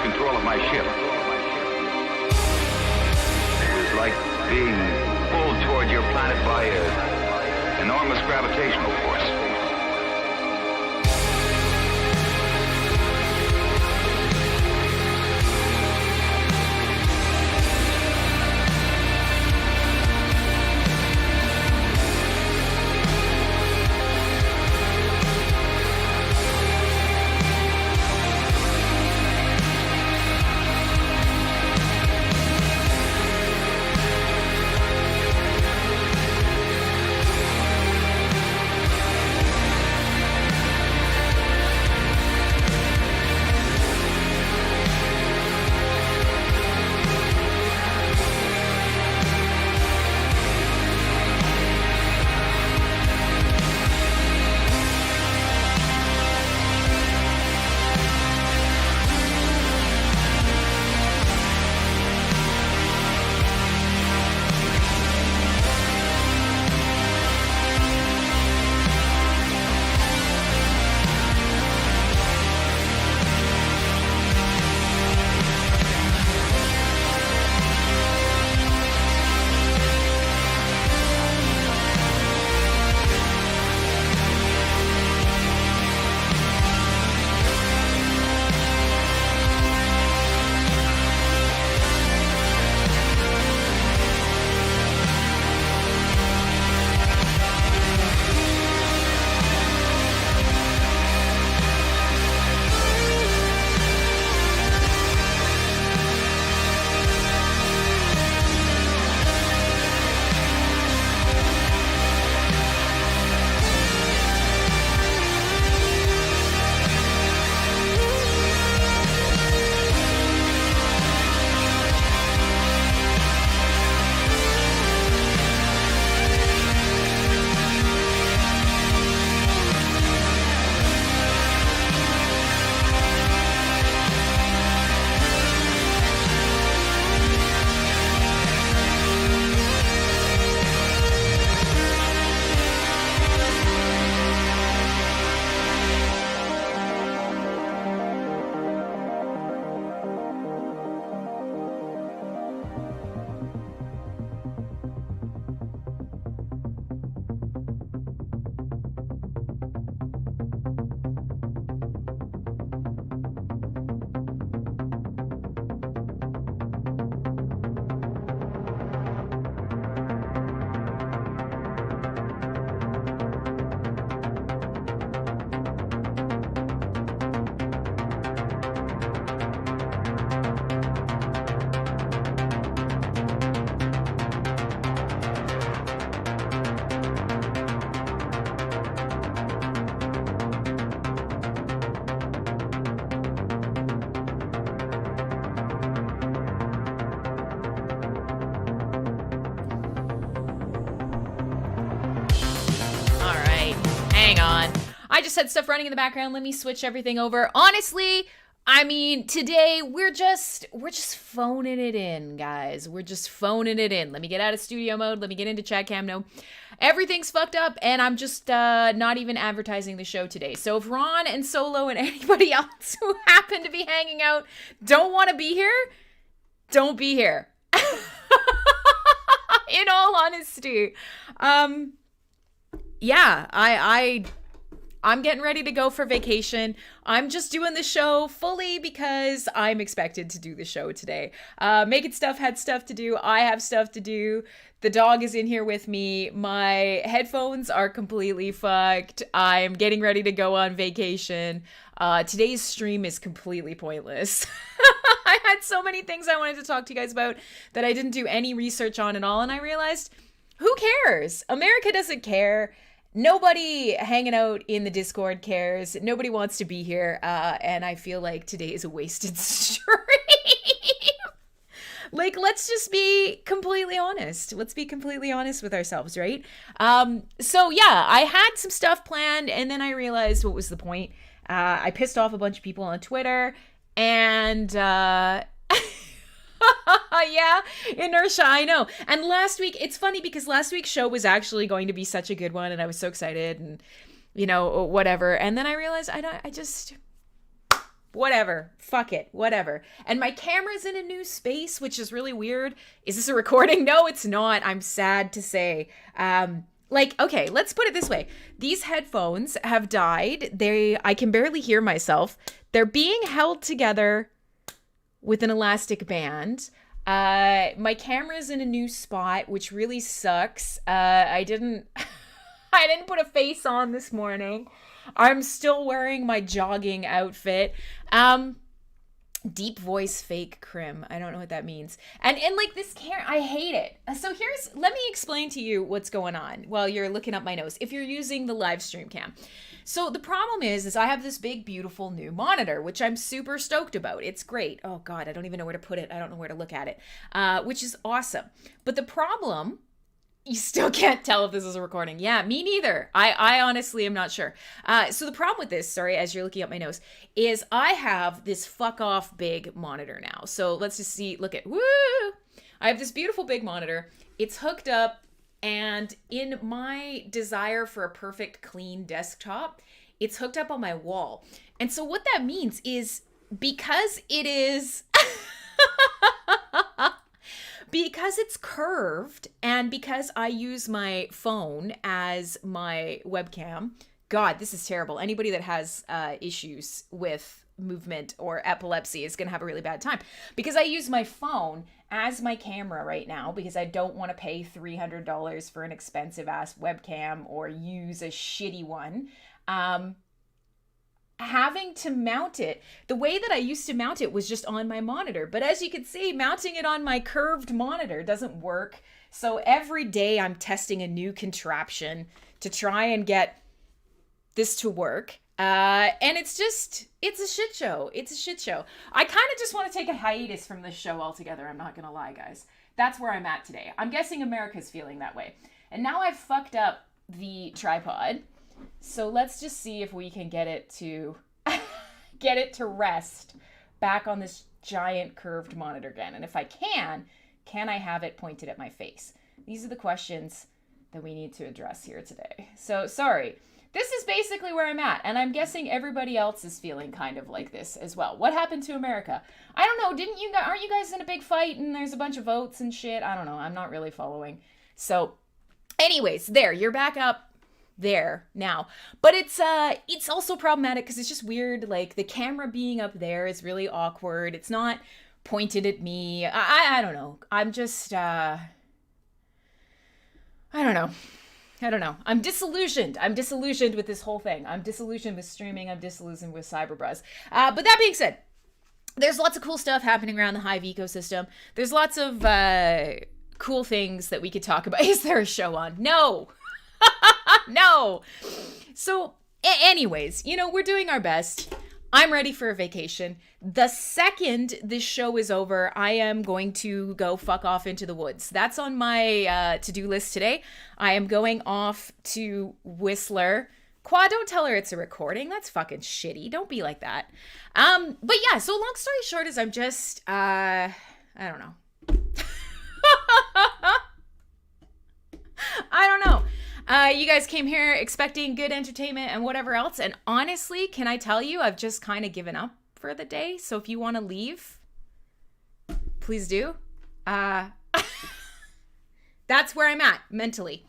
lost control of my ship. It was like being pulled toward your planet by an enormous gravitational force. I just had stuff running in the background. Let me switch everything over. Honestly, I mean, today we're just phoning it in, guys. We're just phoning it in. Let me get out of studio mode. Let me get into chat cam. No, everything's fucked up, and I'm just not even advertising the show today. So if Ron and Solo and anybody else who happen to be hanging out don't want to be here, don't be here. In all honesty. Yeah, I'm getting ready to go for vacation. I'm just doing the show fully because I'm expected to do the show today. Making Stuff had stuff to do. I have stuff to do. The dog is in here with me. My headphones are completely fucked. I'm getting ready to go on vacation. Today's stream is completely pointless. I had so many things I wanted to talk to you guys about that I didn't do any research on at all. And I realized, who cares? America doesn't care. Nobody hanging out in the Discord cares. Nobody wants to be here. And I feel like today is a wasted stream. Like, let's just be completely honest. Let's be completely honest with ourselves, right? So yeah, I had some stuff planned and then I realized what was the point. I pissed off a bunch of people on Twitter and, yeah, inertia, I know. And last week, it's funny because last week's show was actually going to be such a good one and I was so excited and, you know, whatever. And then I realized whatever. Fuck it. Whatever. And my camera's in a new space, which is really weird. Is this a recording? No, it's not. I'm sad to say. Okay, let's put it this way. These headphones have died. I can barely hear myself. They're being held together with an elastic band. My camera's in a new spot, which really sucks. I didn't put a face on this morning. I'm still wearing my jogging outfit. Deep voice fake crim. I don't know what that means. And like this camera, I hate it. So let me explain to you what's going on while you're looking up my nose if you're using the live stream cam. So the problem is I have this big, beautiful new monitor, which I'm super stoked about. It's great. Oh God, I don't even know where to put it. I don't know where to look at it, which is awesome. But the problem, you still can't tell if this is a recording. Yeah, me neither. I honestly am not sure. So the problem with this, sorry, as you're looking up my nose, is I have this fuck off big monitor now. So let's just see, look at, woo! I have this beautiful big monitor. It's hooked up, and in my desire for a perfect clean desktop, it's hooked up on my wall. And so what that means is because it is... Because it's curved and because I use my phone as my webcam, God, this is terrible. Anybody that has issues with movement or epilepsy is going to have a really bad time. Because I use my phone as my camera right now because I don't want to pay $300 for an expensive ass webcam or use a shitty one. Having to mount it, the way that I used to mount it was just on my monitor. But as you can see, mounting it on my curved monitor doesn't work. So every day I'm testing a new contraption to try and get this to work. And it's a shit show. It's a shit show. I kind of just want to take a hiatus from this show altogether. I'm not going to lie, guys. That's where I'm at today. I'm guessing America's feeling that way. And now I've fucked up the tripod. So let's just see if we can get it to rest back on this giant curved monitor again. And if I can I have it pointed at my face? These are the questions that we need to address here today. So sorry, this is basically where I'm at. And I'm guessing everybody else is feeling kind of like this as well. What happened to America? I don't know. Aren't you guys in a big fight and there's a bunch of votes and shit? I don't know. I'm not really following. So anyways, there, you're back up there now. But it's also problematic because it's just weird. Like the camera being up there is really awkward. It's not pointed at me. I don't know. I'm just I don't know. I'm disillusioned with this whole thing. I'm disillusioned with streaming. I'm disillusioned with Cyberbuzz. But that being said, there's lots of cool stuff happening around the Hive ecosystem. There's lots of cool things that we could talk about. Is there a show on? No. No. So anyways, we're doing our best. I'm ready for a vacation. The second this show is over, I am going to go fuck off into the woods. That's on my to-do list today. I am going off to Whistler. Qua, don't tell her it's a recording. That's fucking shitty. Don't be like that. But yeah, so long story short is I'm just, I don't know. I don't know. You guys came here expecting good entertainment and whatever else. And honestly, can I tell you, I've just kind of given up for the day. So if you want to leave, please do. That's where I'm at mentally.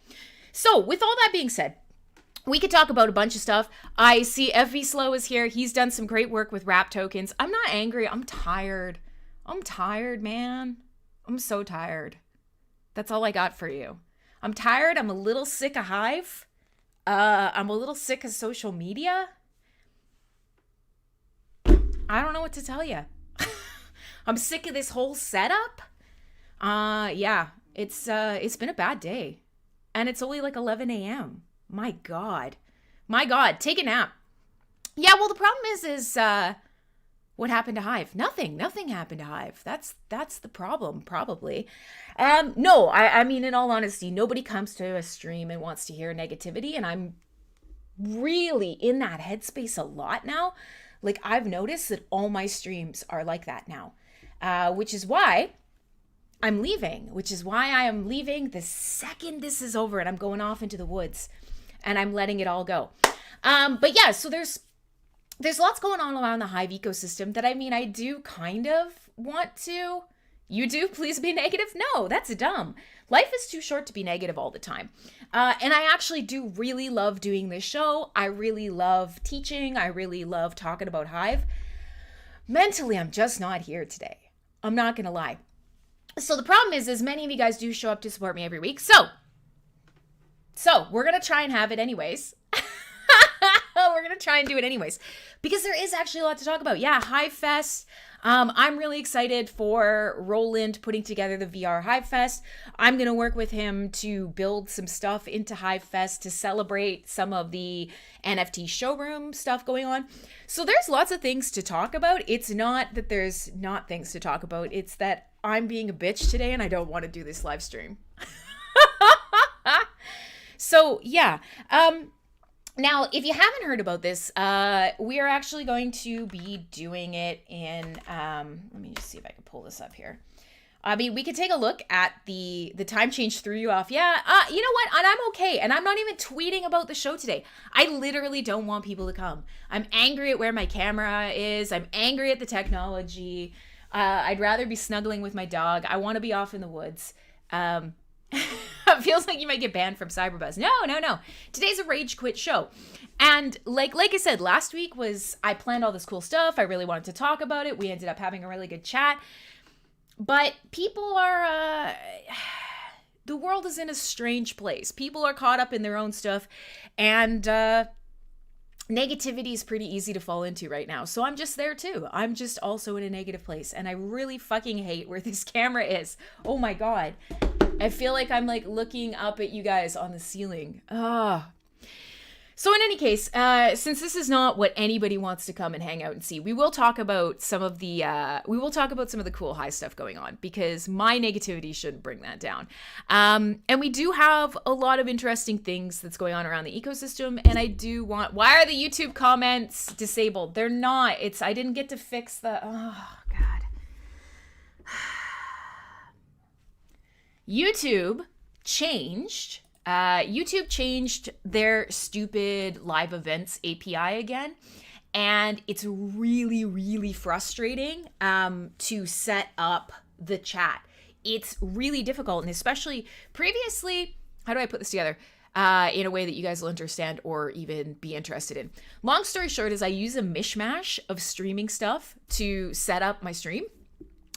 So with all that being said, we could talk about a bunch of stuff. I see FV Slow is here. He's done some great work with rap tokens. I'm not angry. I'm tired. I'm tired, man. I'm so tired. That's all I got for you. I'm tired. I'm a little sick of Hive. I'm a little sick of social media. I don't know what to tell you. I'm sick of this whole setup. Yeah, it's been a bad day. And it's only like 11 a.m. My God, take a nap. Yeah, well, the problem is what happened to Hive? Nothing happened to Hive. That's the problem, probably. No, I mean, in all honesty, nobody comes to a stream and wants to hear negativity, and I'm really in that headspace a lot now. Like, I've noticed that all my streams are like that now, which is why I'm leaving, I am leaving the second this is over, and I'm going off into the woods, and I'm letting it all go. But yeah, so there's there's lots going on around the Hive ecosystem that, I mean, I do kind of want to. YouTube, please be negative? No, that's dumb. Life is too short to be negative all the time. And I actually do really love doing this show. I really love teaching. I really love talking about Hive. Mentally, I'm just not here today. I'm not going to lie. So the problem is many of you guys do show up to support me every week. So we're going to try and have it anyways. We're going to try and do it anyways, because there is actually a lot to talk about. Yeah, Hive Fest. I'm really excited for Roland putting together the VR Hive Fest. I'm going to work with him to build some stuff into Hive Fest to celebrate some of the NFT showroom stuff going on. So there's lots of things to talk about. It's not that there's not things to talk about. It's that I'm being a bitch today and I don't want to do this live stream. So yeah, now, if you haven't heard about this, we are actually going to be doing it in, let me just see if I can pull this up here. I mean, we could take a look at the time change threw you off. Yeah, you know what? And I'm okay. And I'm not even tweeting about the show today. I literally don't want people to come. I'm angry at where my camera is. I'm angry at the technology. I'd rather be snuggling with my dog. I want to be off in the woods. It feels like you might get banned from Cyberbuzz. No. Today's a rage quit show. And like I said, last week I planned all this cool stuff. I really wanted to talk about it. We ended up having a really good chat. But people are, the world is in a strange place. People are caught up in their own stuff. And negativity is pretty easy to fall into right now. So I'm just there too. I'm just also in a negative place. And I really fucking hate where this camera is. Oh my God. I feel like I'm like looking up at you guys on the ceiling. So in any case, since this is not what anybody wants to come and hang out and see, we will talk about some of the cool high stuff going on, because my negativity shouldn't bring that down. And we do have a lot of interesting things that's going on around the ecosystem. And I do want, why are the YouTube comments disabled? They're not. I didn't get to fix oh God. YouTube changed their stupid live events API again. And it's really, really frustrating to set up the chat. It's really difficult. And especially previously, how do I put this together in a way that you guys will understand or even be interested in? Long story short is I use a mishmash of streaming stuff to set up my stream.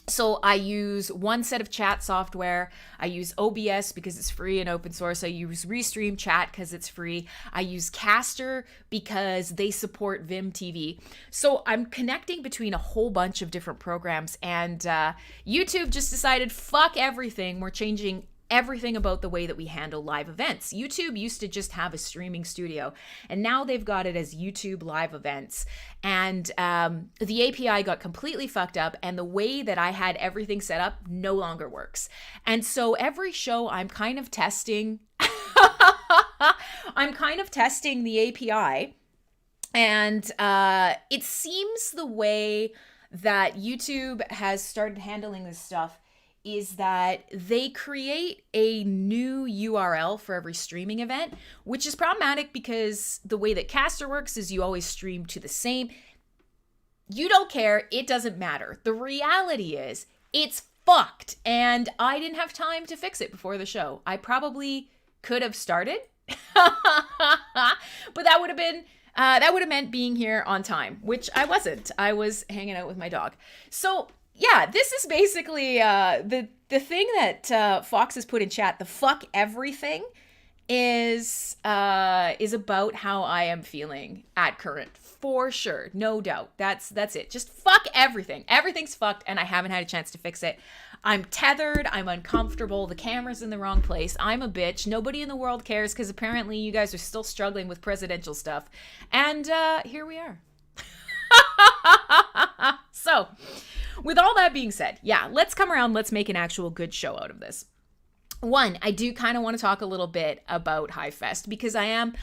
So I use one set of chat software. I use OBS because it's free and open source. I use Restream Chat because it's free. I use Caster because they support Vim TV. So I'm connecting between a whole bunch of different programs, and YouTube just decided, fuck everything. We're changing everything about the way that we handle live events. YouTube used to just have a streaming studio, and now they've got it as YouTube live events. And the API got completely fucked up, and the way that I had everything set up no longer works. And so every show I'm kind of testing, the API, and it seems the way that YouTube has started handling this stuff is that they create a new URL for every streaming event, which is problematic because the way that Caster works is you always stream to the same. You don't care. It doesn't matter. The reality is it's fucked, and I didn't have time to fix it before the show. I probably could have started, but that would have meant being here on time, which I wasn't. I was hanging out with my dog. So yeah, this is basically the thing that Fox has put in chat. The fuck everything is about how I am feeling at current, for sure, no doubt. That's it. Just fuck everything. Everything's fucked, and I haven't had a chance to fix it. I'm tethered. I'm uncomfortable. The camera's in the wrong place. I'm a bitch. Nobody in the world cares because apparently you guys are still struggling with presidential stuff, and here we are. So, with all that being said, yeah, let's come around. Let's make an actual good show out of this. One, I do kind of want to talk a little bit about Hive Fest because I am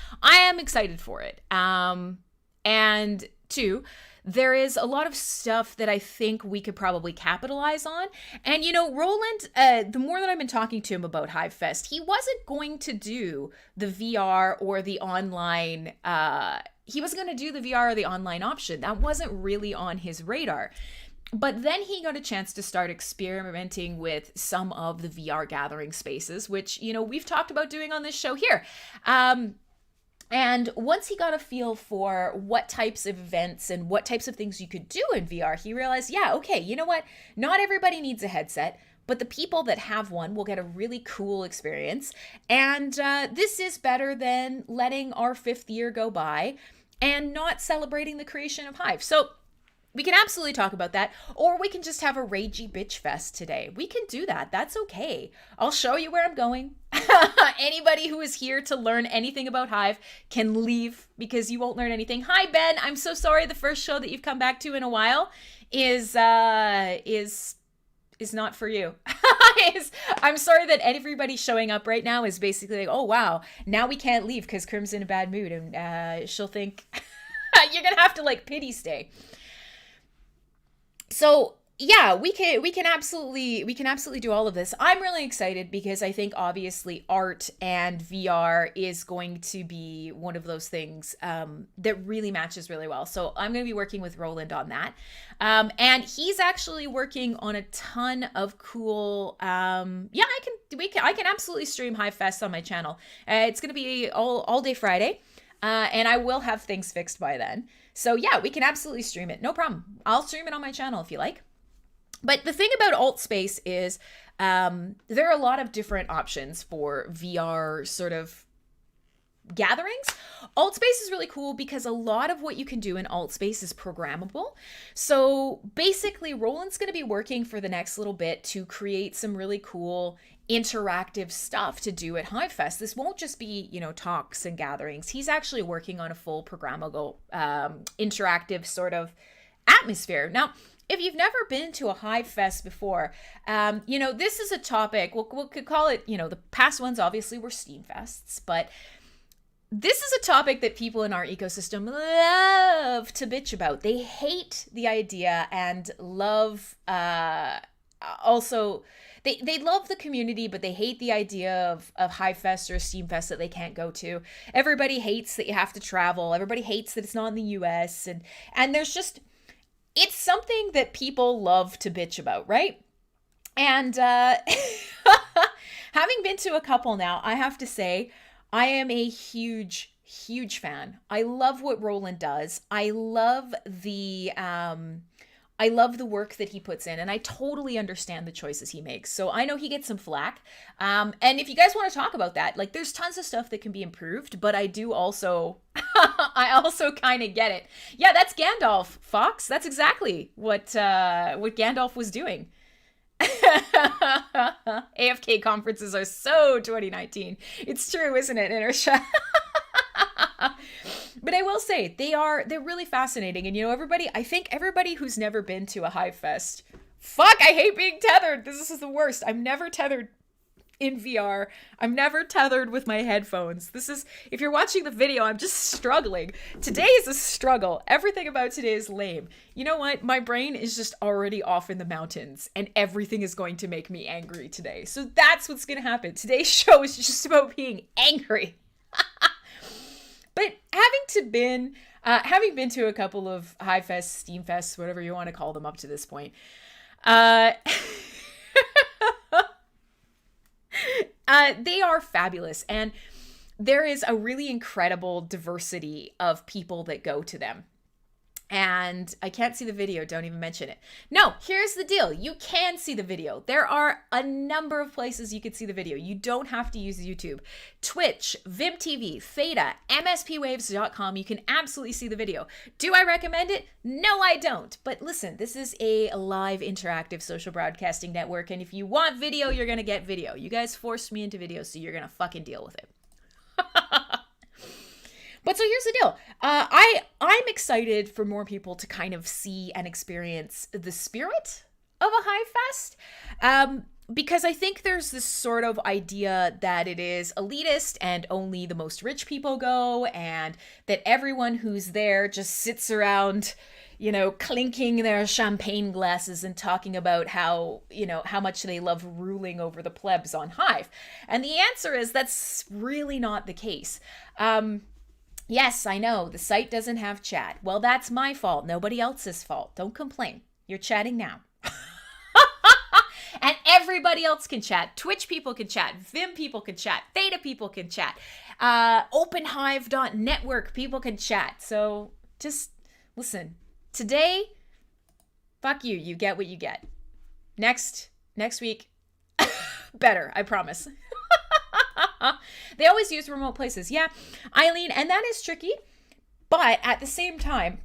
excited for it. And two, there is a lot of stuff that I think we could probably capitalize on. And, Roland, the more that I've been talking to him about Hive Fest, he wasn't going to do the VR or the online, he wasn't going to do the VR or the online option. That wasn't really on his radar. But then he got a chance to start experimenting with some of the VR gathering spaces, which, we've talked about doing on this show here. And once he got a feel for what types of events and what types of things you could do in VR, he realized, yeah, okay, you know what? Not everybody needs a headset, but the people that have one will get a really cool experience. And this is better than letting our 5th year go by and not celebrating the creation of Hive. So we can absolutely talk about that, or we can just have a ragey bitch fest today. We can do that. That's okay. I'll show you where I'm going. Anybody who is here to learn anything about Hive can leave because you won't learn anything. Hi, Ben. I'm so sorry. The first show that you've come back to in a while is not for you. I'm sorry that everybody showing up right now is basically like, oh, wow, now we can't leave because Crim's in a bad mood, and she'll think you're going to have to pity stay. So yeah, we can absolutely do all of this. I'm really excited because I think obviously art and VR is going to be one of those things that really matches really well. So I'm going to be working with Roland on that. And he's actually working on a ton of cool, I can absolutely stream Hive Fest on my channel. It's going to be all day Friday. And I will have things fixed by then. So yeah, we can absolutely stream it. No problem. I'll stream it on my channel if you like. But the thing about Alt Space is there are a lot of different options for VR sort of gatherings. Alt Space is really cool because a lot of what you can do in Alt Space is programmable. So basically, Roland's going to be working for the next little bit to create some really cool interactive stuff to do at Hive Fest. This won't just be, talks and gatherings. He's actually working on a full programmable, interactive sort of atmosphere. Now, if you've never been to a Hive Fest before, this is a topic, we could call it, the past ones obviously were Steam Fests, but this is a topic that people in our ecosystem love to bitch about. They hate the idea and love, also, they love the community, but they hate the idea of Hive Fest or Steam Fest that they can't go to. Everybody hates that you have to travel. Everybody hates that it's not in the US. And there's just, it's something that people love to bitch about, right? And having been to a couple now, I have to say, I am a huge, huge fan. I love what Roland does. I love the work that he puts in, and I totally understand the choices he makes. So I know he gets some flack. And if you guys want to talk about that, there's tons of stuff that can be improved, but I do also, I also kind of get it. Yeah, that's Gandalf, Fox. That's exactly what Gandalf was doing. AFK conferences are so 2019. It's true, isn't it, Inertia? But I will say they're really fascinating. And I think everybody who's never been to a Hive Fest, fuck, I hate being tethered. This is the worst. I'm never tethered in VR. I'm never tethered with my headphones. If you're watching the video, I'm just struggling. Today is a struggle. Everything about today is lame. You know what? My brain is just already off in the mountains, and everything is going to make me angry today. So that's what's going to happen. Today's show is just about being angry. But having been to a couple of Hive Fests, Steam Fests, whatever you want to call them up to this point, they are fabulous. And there is a really incredible diversity of people that go to them. And I can't see the video. Don't even mention it. No, here's the deal. You can see the video. There are a number of places you could see the video. You don't have to use YouTube. Twitch, VimTV, Theta, MSPwaves.com. You can absolutely see the video. Do I recommend it? No, I don't. But listen, this is a live interactive social broadcasting network. And if you want video, you're going to get video. You guys forced me into video, so you're going to fucking deal with it. But so here's the deal. I'm excited for more people to kind of see and experience the spirit of a Hive Fest. Because I think there's this sort of idea that it is elitist and only the most rich people go, and that everyone who's there just sits around, clinking their champagne glasses and talking about how much they love ruling over the plebs on Hive. And the answer is that's really not the case. Yes, I know, the site doesn't have chat. Well, that's my fault, nobody else's fault. Don't complain. You're chatting now. And everybody else can chat. Twitch people can chat. Vim people can chat. Theta people can chat. OpenHive.network people can chat. So just listen. Today, fuck you. You get what you get. Next week, better. I promise. They always use remote places. Yeah, Eileen, and that is tricky. But at the same time,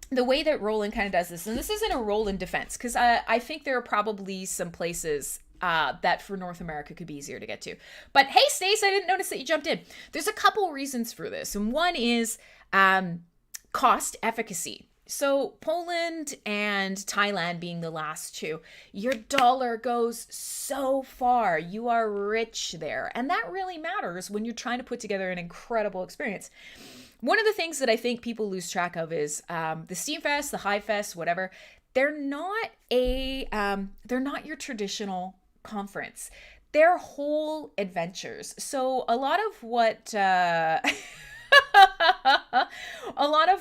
the way that Roland kind of does this, and this isn't a Roland defense, because I think there are probably some places that for North America could be easier to get to. But hey, Stace, I didn't notice that you jumped in. There's a couple reasons for this. And one is cost efficacy. So Poland and Thailand being the last two, your dollar goes so far. You are rich there. And that really matters when you're trying to put together an incredible experience. One of the things that I think people lose track of is the Steam Fest, the Hive Fest, whatever. They're not your traditional conference. They're whole adventures. So a lot of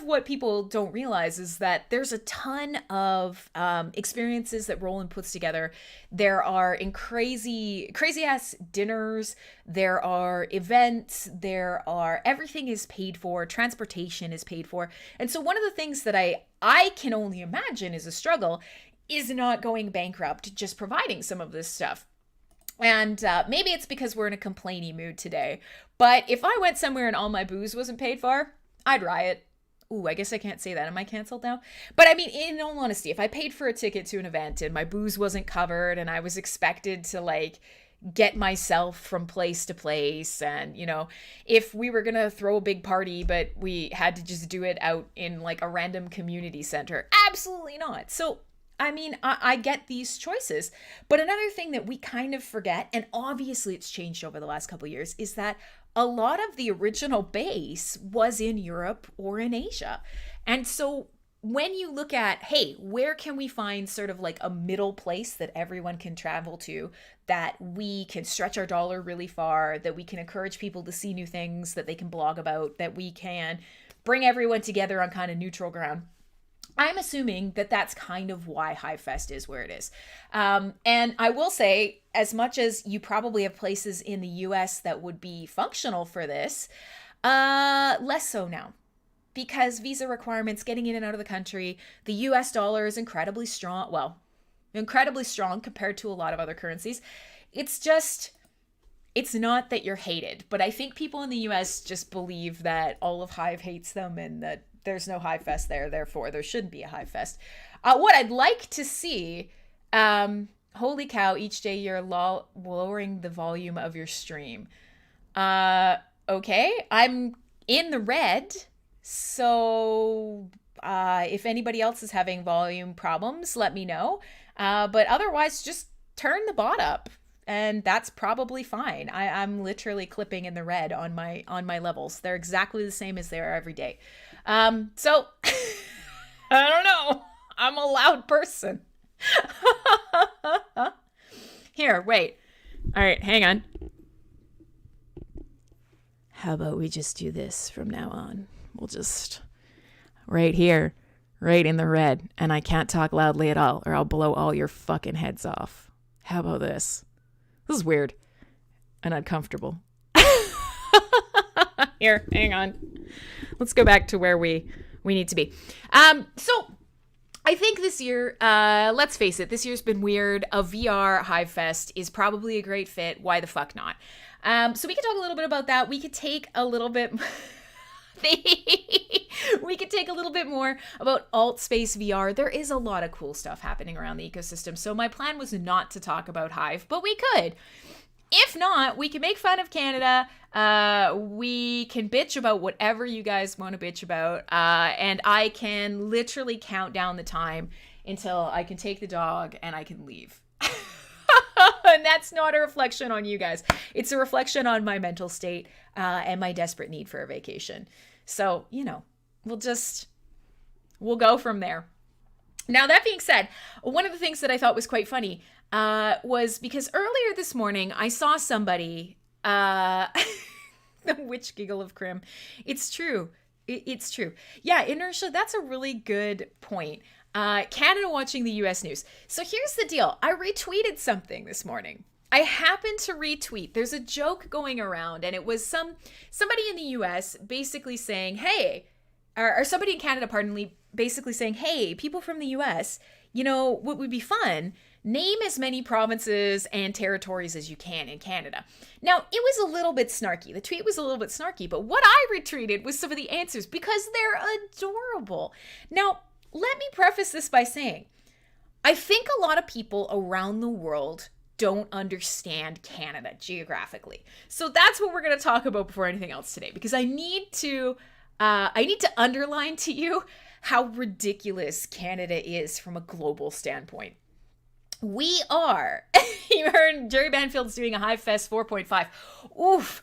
what people don't realize is that there's a ton of experiences that Roland puts together. There are crazy ass dinners. There are events. Everything is paid for. Transportation is paid for. And so one of the things that I can only imagine is a struggle is not going bankrupt just providing some of this stuff. And maybe it's because we're in a complainy mood today. But if I went somewhere and all my booze wasn't paid for, I'd riot. Ooh, I guess I can't say that. Am I canceled now? But I mean, in all honesty, if I paid for a ticket to an event and my booze wasn't covered and I was expected to get myself from place to place, and if we were gonna throw a big party but we had to just do it out in a random community center, absolutely not. So I mean, I get these choices. But another thing that we kind of forget, and obviously it's changed over the last couple of years, is that a lot of the original base was in Europe or in Asia. And so when you look at, hey, where can we find sort of a middle place that everyone can travel to, that we can stretch our dollar really far, that we can encourage people to see new things that they can blog about, that we can bring everyone together on kind of neutral ground. I'm assuming that that's kind of why Hive Fest is where it is. And I will say, as much as you probably have places in the US that would be functional for this, less so now. Because visa requirements, getting in and out of the country, the US dollar is incredibly strong. Well, incredibly strong compared to a lot of other currencies. It's not that you're hated. But I think people in the US just believe that all of Hive hates them and that there's no Hive Fest there, therefore there shouldn't be a Hive Fest. What I'd like to see, holy cow, each day you're lowering the volume of your stream. Okay, I'm in the red, so if anybody else is having volume problems, let me know. But otherwise, just turn the bot up, and that's probably fine. I'm literally clipping in the red on my levels. They're exactly the same as they are every day. So I don't know. I'm a loud person. Here, wait. All right, hang on. How about we just do this from now on? We'll just right here, right in the red, and I can't talk loudly at all or I'll blow all your fucking heads off. How about this? This is weird and uncomfortable. Here, hang on. Let's go back to where we need to be. So I think this year, let's face it, this year's been weird. A VR Hive Fest is probably a great fit. Why the fuck not? So we could talk a little bit about that. We could take a little bit... we could take a little bit more about alt space VR. There is a lot of cool stuff happening around the ecosystem. So my plan was not to talk about Hive, but we could. If not, we can make fun of Canada. We can bitch about whatever you guys want to bitch about. And I can literally count down the time until I can take the dog and I can leave. And that's not a reflection on you guys. It's a reflection on my mental state and my desperate need for a vacation. So, we'll go from there. Now, that being said, one of the things that I thought was quite funny was because earlier this morning I saw somebody, the witch giggle of Crim. It's true. It's true. Yeah, Inertia, that's a really good point. Canada watching the US news. So here's the deal. I retweeted something this morning. I happened to retweet. There's a joke going around, and it was somebody in the US basically saying, hey, or somebody in Canada, pardon me, basically saying, hey, people from the US, what would be fun? Name as many provinces and territories as you can in Canada. Now, it was a little bit snarky. The tweet was a little bit snarky, but what I retweeted was some of the answers because they're adorable. Now, let me preface this by saying, I think a lot of people around the world don't understand Canada geographically. So that's what we're going to talk about before anything else today, because I need to underline to you how ridiculous Canada is from a global standpoint. We are, you heard Jerry Banfield's doing a Hive Fest 4.5. Oof.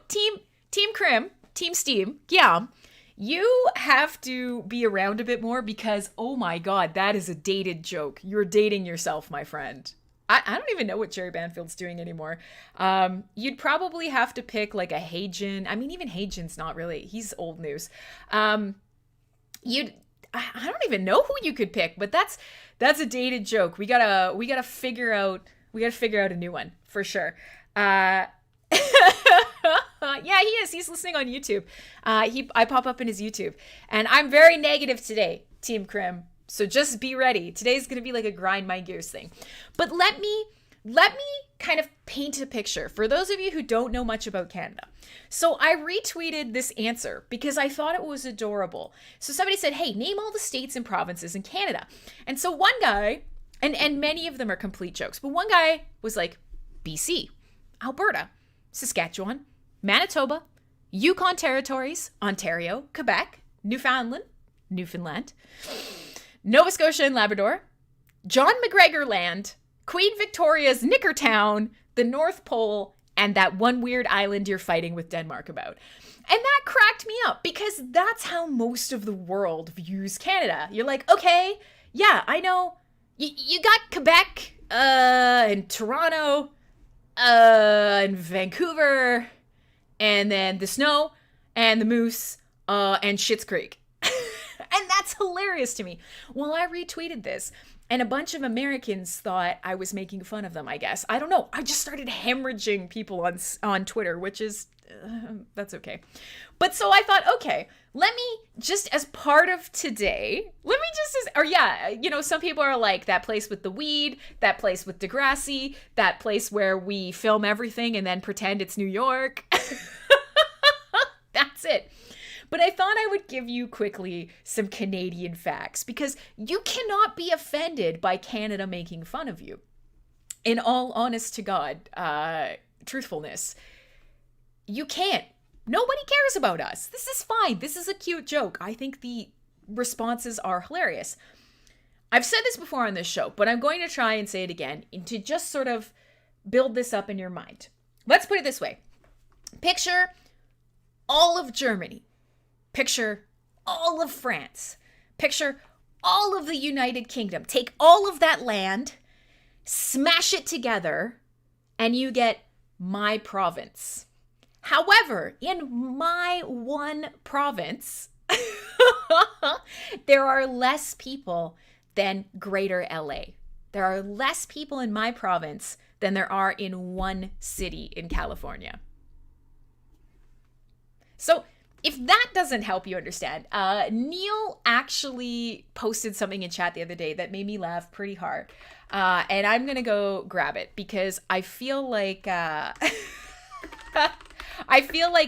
Team Crim, Team Steam, yeah, you have to be around a bit more because, oh my God, that is a dated joke. You're dating yourself, my friend. I don't even know what Jerry Banfield's doing anymore. You'd probably have to pick like a Hagen. I mean, even Hagen's not really. He's old news. I don't even know who you could pick, but that's a dated joke. We gotta figure out a new one for sure. Yeah, he is. He's listening on YouTube. I pop up in his YouTube, and I'm very negative today, Team Crim. So just be ready. Today's going to be like a grind my gears thing. But let me kind of paint a picture for those of you who don't know much about Canada. So I retweeted this answer because I thought it was adorable. So somebody said, hey, name all the states and provinces in Canada. And so one guy, and many of them are complete jokes, but one guy was like, BC, Alberta, Saskatchewan, Manitoba, Yukon Territories, Ontario, Quebec, Newfoundland, Nova Scotia and Labrador, John McGregor Land, Queen Victoria's Nickertown, the North Pole, and that one weird island you're fighting with Denmark about. And that cracked me up because that's how most of the world views Canada. You're like, okay, yeah, I know. You got Quebec, and Toronto, and Vancouver, and then the snow, and the moose, and Schitt's Creek. And that's hilarious to me. Well, I retweeted this, and a bunch of Americans thought I was making fun of them, I guess. I don't know. I just started hemorrhaging people on Twitter, which is, that's okay. But so I thought, okay, let me just, as part of today, some people are like, that place with the weed, that place with Degrassi, that place where we film everything and then pretend it's New York. That's it. But I thought I would give you quickly some Canadian facts because you cannot be offended by Canada making fun of you. In all honest to God, truthfulness, you can't. Nobody cares about us. This is fine. This is a cute joke. I think the responses are hilarious. I've said this before on this show, but I'm going to try and say it again to just sort of build this up in your mind. Let's put it this way. Picture all of Germany. Picture all of France. Picture all of the United Kingdom. Take all of that land, smash it together, and you get my province. However, in my one province, there are less people than Greater LA. There are less people in my province than there are in one city in California. So, if that doesn't help you understand, Neil actually posted something in chat the other day that made me laugh pretty hard. And I'm going to go grab it because I feel like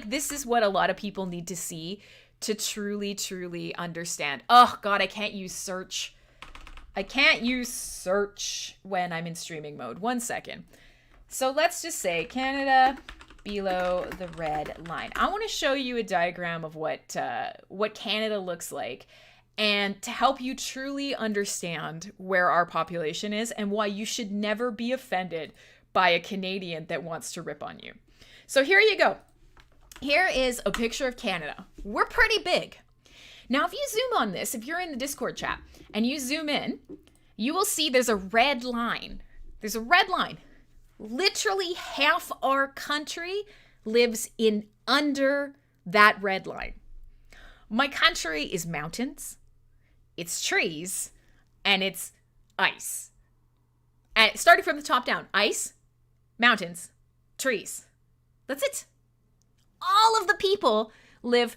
this is what a lot of people need to see to truly, truly understand. Oh, God, I can't use search. I can't use search when I'm in streaming mode. 1 second. So let's just say Canada below the red line. I want to show you a diagram of what Canada looks like and to help you truly understand where our population is and why you should never be offended by a Canadian that wants to rip on you. So here you go. Here is a picture of Canada. We're pretty big. Now, if you zoom on this, if you're in the Discord chat and you zoom in, you will see there's a red line. There's a red line. Literally half our country lives in under that red line. My country is mountains, it's trees, and it's ice. And starting from the top down, ice, mountains, trees. That's it. All of the people live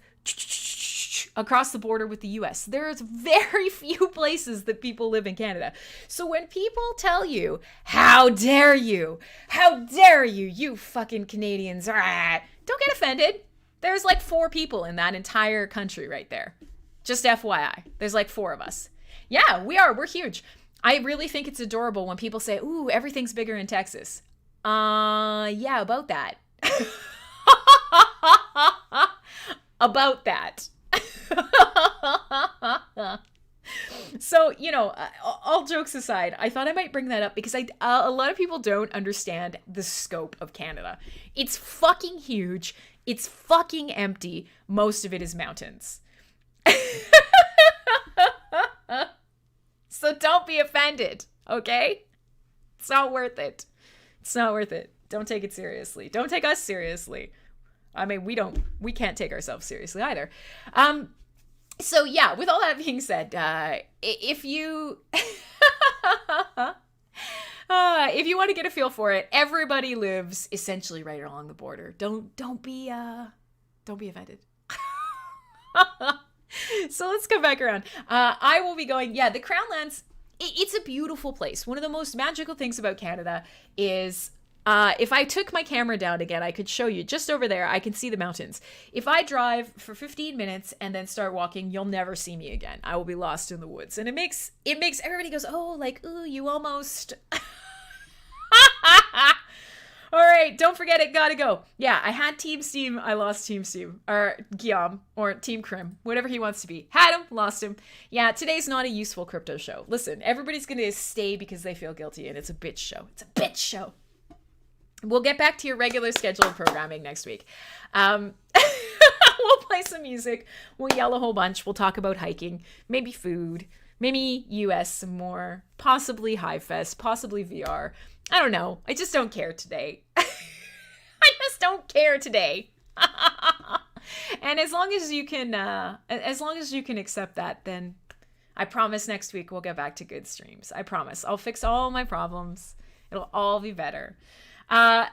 across the border with the US. There's very few places that people live in Canada. So when people tell you, how dare you, you fucking Canadians, don't get offended. There's like 4 people in that entire country right there. Just FYI, there's like 4 of us. Yeah, we're huge. I really think it's adorable when people say, ooh, everything's bigger in Texas. Yeah, about that. About that. So, all jokes aside, I thought I might bring that up because a lot of people don't understand the scope of Canada. It's fucking huge. It's fucking empty. Most of it is mountains. So don't be offended, okay? It's not worth it. It's not worth it. Don't take it seriously. Don't take us seriously. I mean, we can't take ourselves seriously either. So yeah, with all that being said, if you if you want to get a feel for it, everybody lives essentially right along the border. Don't be offended. So let's come back around. I will be going, the Crown Lands, it's a beautiful place. One of the most magical things about Canada is if I took my camera down again, I could show you just over there. I can see the mountains. If I drive for 15 minutes and then start walking, you'll never see me again. I will be lost in the woods. And it makes everybody goes, oh, like, ooh, you almost... All right, don't forget it, gotta go. Yeah, I had Team Steam, I lost Team Steam, or Guillaume, or Team Crim, whatever he wants to be. Had him, lost him. Yeah, today's not a useful crypto show. Listen, everybody's gonna stay because they feel guilty, and it's a bitch show. It's a bitch show. We'll get back to your regular scheduled programming next week. We'll play some music, we'll yell a whole bunch, we'll talk about hiking, maybe food, maybe US some more, possibly Hive Fest, possibly VR. I don't know. I just don't care today. I just don't care today. And as long as you can accept that, then I promise next week we'll get back to good streams. I promise. I'll fix all my problems. It'll all be better. But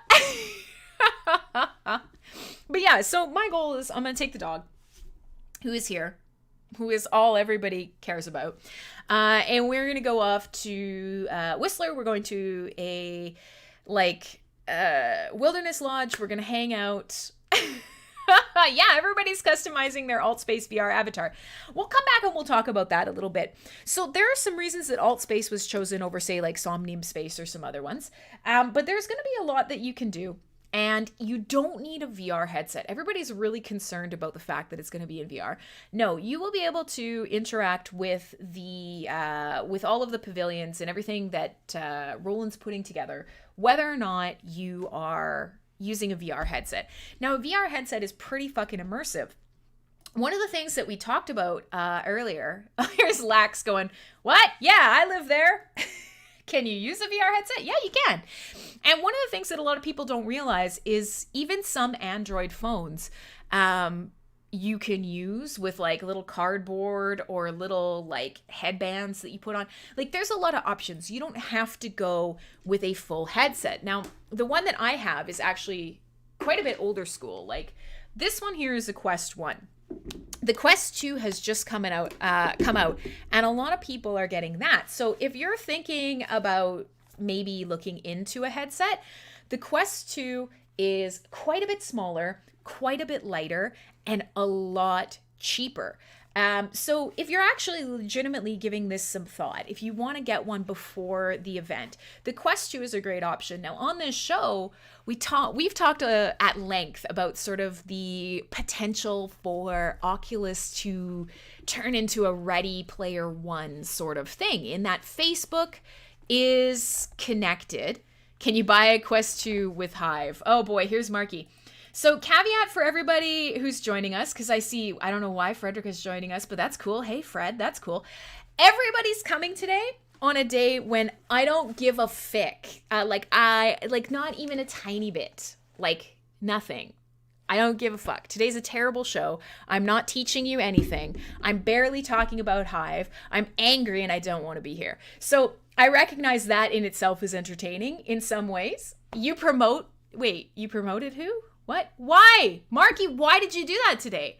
yeah, so my goal is I'm going to take the dog who is here, who is all everybody cares about. And we're going to go off to Whistler. We're going to a wilderness lodge. We're going to hang out. Yeah, everybody's customizing their Altspace VR avatar. We'll come back and we'll talk about that a little bit. So there are some reasons that Altspace was chosen over, say, like Somnium Space or some other ones. But there's going to be a lot that you can do. And you don't need a VR headset. Everybody's really concerned about the fact that it's going to be in VR. No, you will be able to interact with with all of the pavilions and everything that Roland's putting together, whether or not you are using a VR headset. Now, a VR headset is pretty fucking immersive. One of the things that we talked about earlier, here's Lax going, what? Yeah, I live there. Can you use a VR headset? Yeah, you can. And one of the things that a lot of people don't realize is even some Android phones you can use with like little cardboard or little like headbands that you put on. Like there's a lot of options. You don't have to go with a full headset. Now, the one that I have is actually quite a bit older school. Like this one here is a Quest 1. The Quest 2 has just come out, and a lot of people are getting that. So if you're thinking about maybe looking into a headset, the Quest 2 is quite a bit smaller, quite a bit lighter, and a lot cheaper. So if you're actually legitimately giving this some thought, if you want to get one before the event, the Quest 2 is a great option. Now on this show, we've talked at length about sort of the potential for Oculus to turn into a Ready Player One sort of thing, in that Facebook is connected. Can you buy a Quest 2 with Hive? Oh boy, here's Marky. So caveat for everybody who's joining us, because I don't know why Frederick is joining us, but that's cool. Hey, Fred, that's cool. Everybody's coming today on a day when I don't give a fick. Not even a tiny bit. Like, nothing. I don't give a fuck. Today's a terrible show. I'm not teaching you anything. I'm barely talking about Hive. I'm angry and I don't want to be here. So I recognize that in itself is entertaining in some ways. You promoted who? What? Why? Marky, why did you do that today?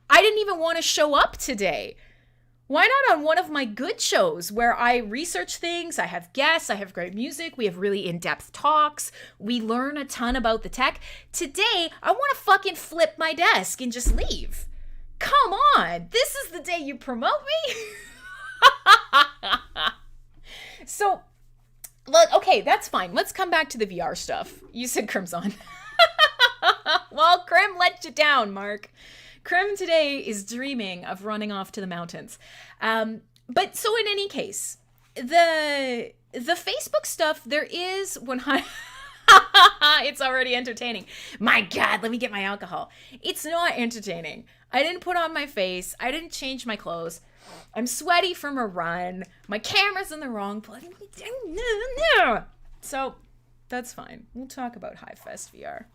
I didn't even want to show up today. Why not on one of my good shows where I research things, I have guests, I have great music, we have really in-depth talks, we learn a ton about the tech. Today, I want to fucking flip my desk and just leave. Come on, this is the day you promote me? So, look, okay, that's fine. Let's come back to the VR stuff. You said Crimson. Well, Crim let you down, Mark. Crim today is dreaming of running off to the mountains. But so in any case, the Facebook stuff, there is it's already entertaining. My God, let me get my alcohol. It's not entertaining. I didn't put on my face. I didn't change my clothes. I'm sweaty from a run. My camera's in the wrong place. So that's fine. We'll talk about Hive Fest VR.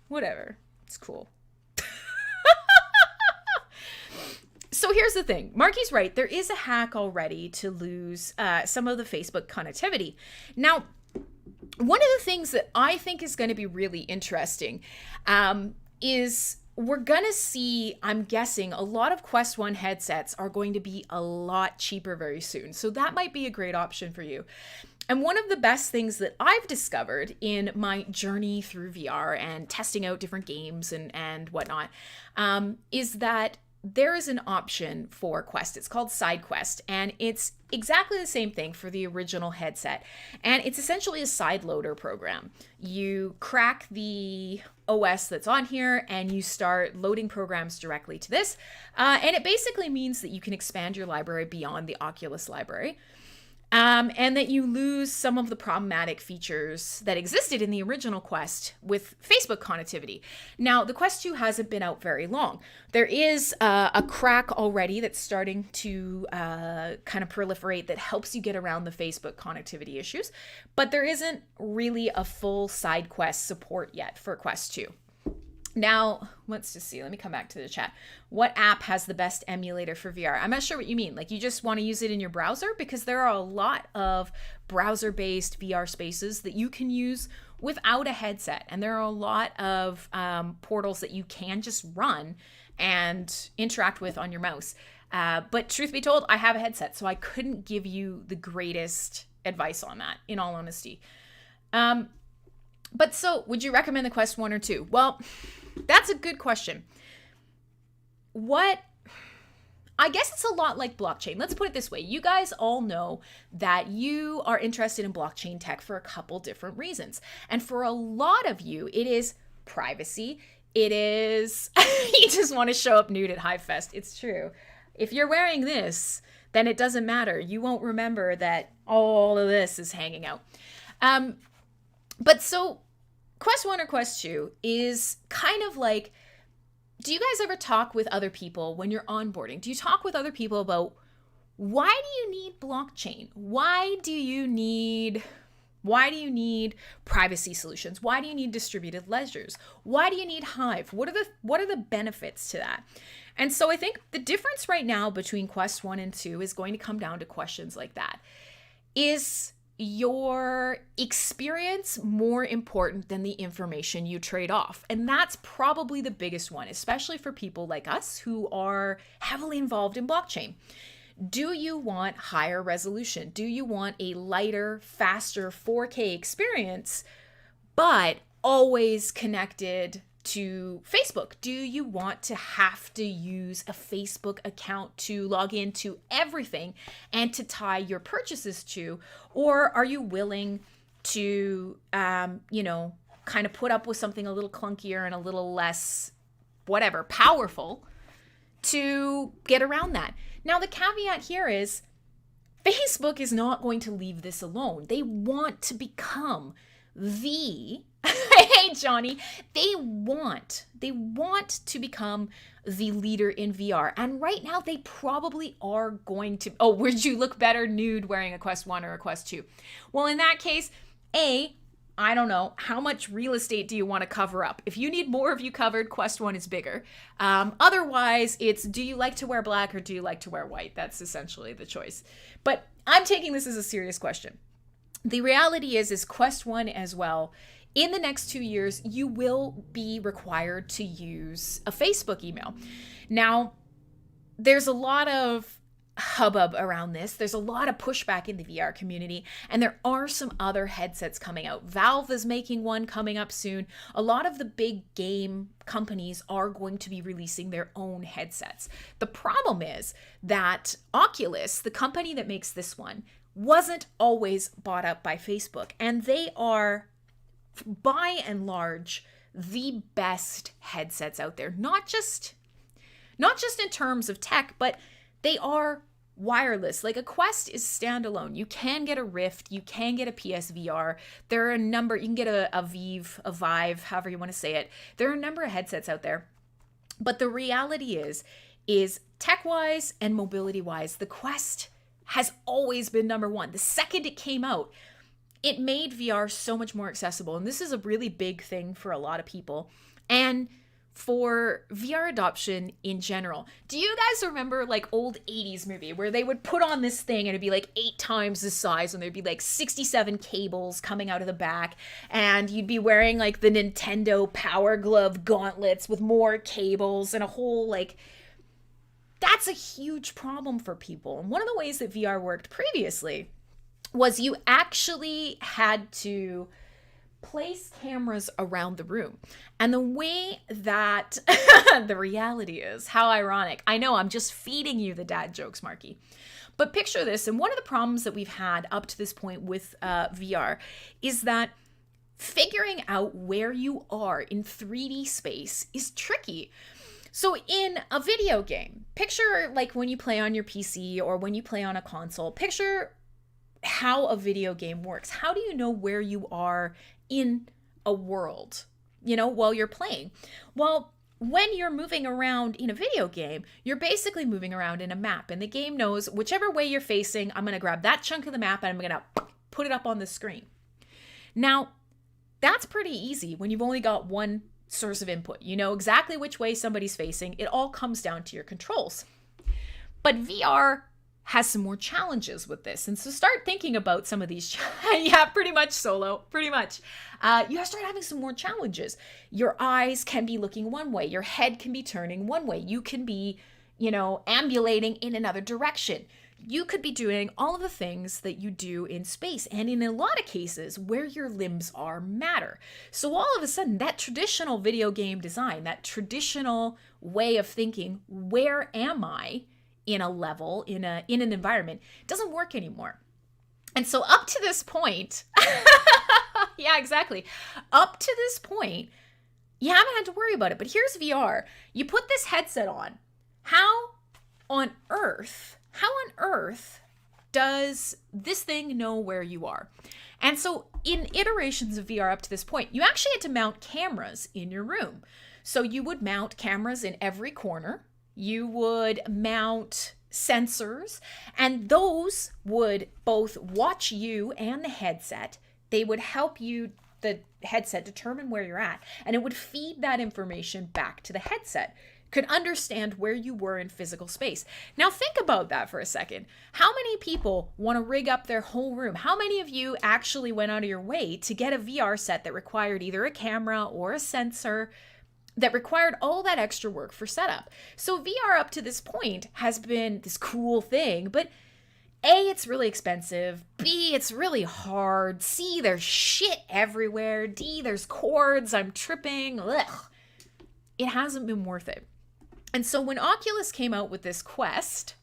Whatever. It's cool. So here's the thing. Marky's right. There is a hack already to lose some of the Facebook connectivity. Now, one of the things that I think is going to be really interesting is we're going to see, I'm guessing, a lot of Quest 1 headsets are going to be a lot cheaper very soon. So that might be a great option for you. And one of the best things that I've discovered in my journey through VR and testing out different games and whatnot is that there is an option for Quest. It's called SideQuest, and it's exactly the same thing for the original headset. And it's essentially a side loader program. You crack the OS that's on here and you start loading programs directly to this. And it basically means that you can expand your library beyond the Oculus library. And that you lose some of the problematic features that existed in the original Quest with Facebook connectivity. Now, the Quest 2 hasn't been out very long. There is a crack already that's starting to kind of proliferate that helps you get around the Facebook connectivity issues, but there isn't really a full side quest support yet for Quest 2. Now, let's just see. Let me come back to the chat. What app has the best emulator for VR? I'm not sure what you mean. Like, you just want to use it in your browser? Because there are a lot of browser-based VR spaces that you can use without a headset. And there are a lot of portals that you can just run and interact with on your mouse. But truth be told, I have a headset, so I couldn't give you the greatest advice on that, in all honesty. But so, would you recommend the Quest 1 or 2? Well, that's a good question. I guess it's a lot like blockchain. Let's put it this way. You guys all know that you are interested in blockchain tech for a couple different reasons. And for a lot of you, it is privacy. It is, you just want to show up nude at Hive Fest. It's true. If you're wearing this, then it doesn't matter. You won't remember that all of this is hanging out. But so Quest 1 or Quest 2 is kind of like, do you guys ever talk with other people when you're onboarding? Do you talk with other people about why do you need blockchain? Why do you need privacy solutions? Why do you need distributed ledgers? Why do you need Hive? What are the benefits to that? And so I think the difference right now between Quest 1 and 2 is going to come down to questions like that. Is your experience more important than the information you trade off? And that's probably the biggest one, especially for people like us who are heavily involved in blockchain. Do you want higher resolution? Do you want a lighter, faster 4K experience, but always connected to Facebook? Do you want to have to use a Facebook account to log into everything and to tie your purchases to? Or are you willing to, kind of put up with something a little clunkier and a little less, powerful to get around that? Now, the caveat here is Facebook is not going to leave this alone. They want to become the hey Johnny, they want to become the leader in VR. And right now they probably are going to. Oh, would you look better nude wearing a Quest 1 or a Quest 2? Well, in that case, I don't know, how much real estate do you want to cover up? If you need more of you covered, Quest 1 is bigger. Otherwise, it's do you like to wear black or do you like to wear white? That's essentially the choice. But I'm taking this as a serious question. The reality is Quest 1 as well. In the next 2 years, you will be required to use a Facebook email. Now, there's a lot of hubbub around this. There's a lot of pushback in the VR community, and there are some other headsets coming out. Valve is making one coming up soon. A lot of the big game companies are going to be releasing their own headsets. The problem is that Oculus, the company that makes this one, wasn't always bought up by Facebook, and they are, by and large, the best headsets out there. Not just in terms of tech, but they are wireless. Like a Quest is standalone. You can get a Rift, you can get a PSVR. There are a number, you can get a Vive, however you want to say it. There are a number of headsets out there. But the reality is tech-wise and mobility-wise, the Quest has always been number one. The second it came out, it made VR so much more accessible. And this is a really big thing for a lot of people. And for VR adoption in general. Do you guys remember like old 80s movie where they would put on this thing and it'd be like 8 times the size and there'd be like 67 cables coming out of the back and you'd be wearing like the Nintendo Power Glove gauntlets with more cables and a whole like... That's a huge problem for people. And one of the ways that VR worked previously was you actually had to place cameras around the room. And the way that the reality is, how ironic. I know I'm just feeding you the dad jokes, Marky. But picture this, and one of the problems that we've had up to this point with VR is that figuring out where you are in 3D space is tricky. So in a video game, picture like when you play on your PC or when you play on a console, picture how a video game works. How do you know where you are in a world, while you're playing? Well, when you're moving around in a video game, you're basically moving around in a map, and the game knows whichever way you're facing, I'm going to grab that chunk of the map and I'm going to put it up on the screen. Now, that's pretty easy when you've only got one source of input. You know exactly which way somebody's facing. It all comes down to your controls. But VR has some more challenges with this. And so start thinking about some of these. Yeah, pretty much, Solo. Pretty much. You have to start having some more challenges. Your eyes can be looking one way. Your head can be turning one way. You can be, ambulating in another direction. You could be doing all of the things that you do in space. And in a lot of cases, where your limbs are matter. So all of a sudden, that traditional video game design, that traditional way of thinking, where am I in a level, in an environment, doesn't work anymore. And so up to this point, yeah, exactly. Up to this point, you haven't had to worry about it. But here's VR. You put this headset on. How on earth does this thing know where you are? And so in iterations of VR up to this point, you actually had to mount cameras in your room. So you would mount cameras in every corner. You would mount sensors, and those would both watch you and the headset. They would help you, the headset, determine where you're at, and it would feed that information back to the headset. Could understand where you were in physical space. Now think about that for a second. How many people want to rig up their whole room? How many of you actually went out of your way to get a VR set that required either a camera or a sensor, that required all that extra work for setup? So VR up to this point has been this cool thing, but A, it's really expensive. B, it's really hard. C, there's shit everywhere. D, there's cords. I'm tripping. Ugh. It hasn't been worth it. And so when Oculus came out with this Quest,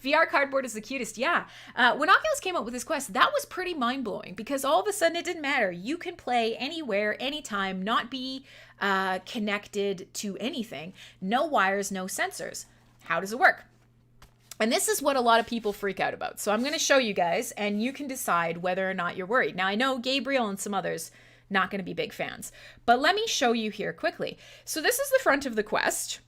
VR cardboard is the cutest, yeah. When Oculus came out with this Quest, that was pretty mind-blowing because all of a sudden it didn't matter. You can play anywhere, anytime, not be connected to anything. No wires, no sensors. How does it work? And this is what a lot of people freak out about. So I'm going to show you guys, and you can decide whether or not you're worried. Now, I know Gabriel and some others not going to be big fans, but let me show you here quickly. So this is the front of the Quest.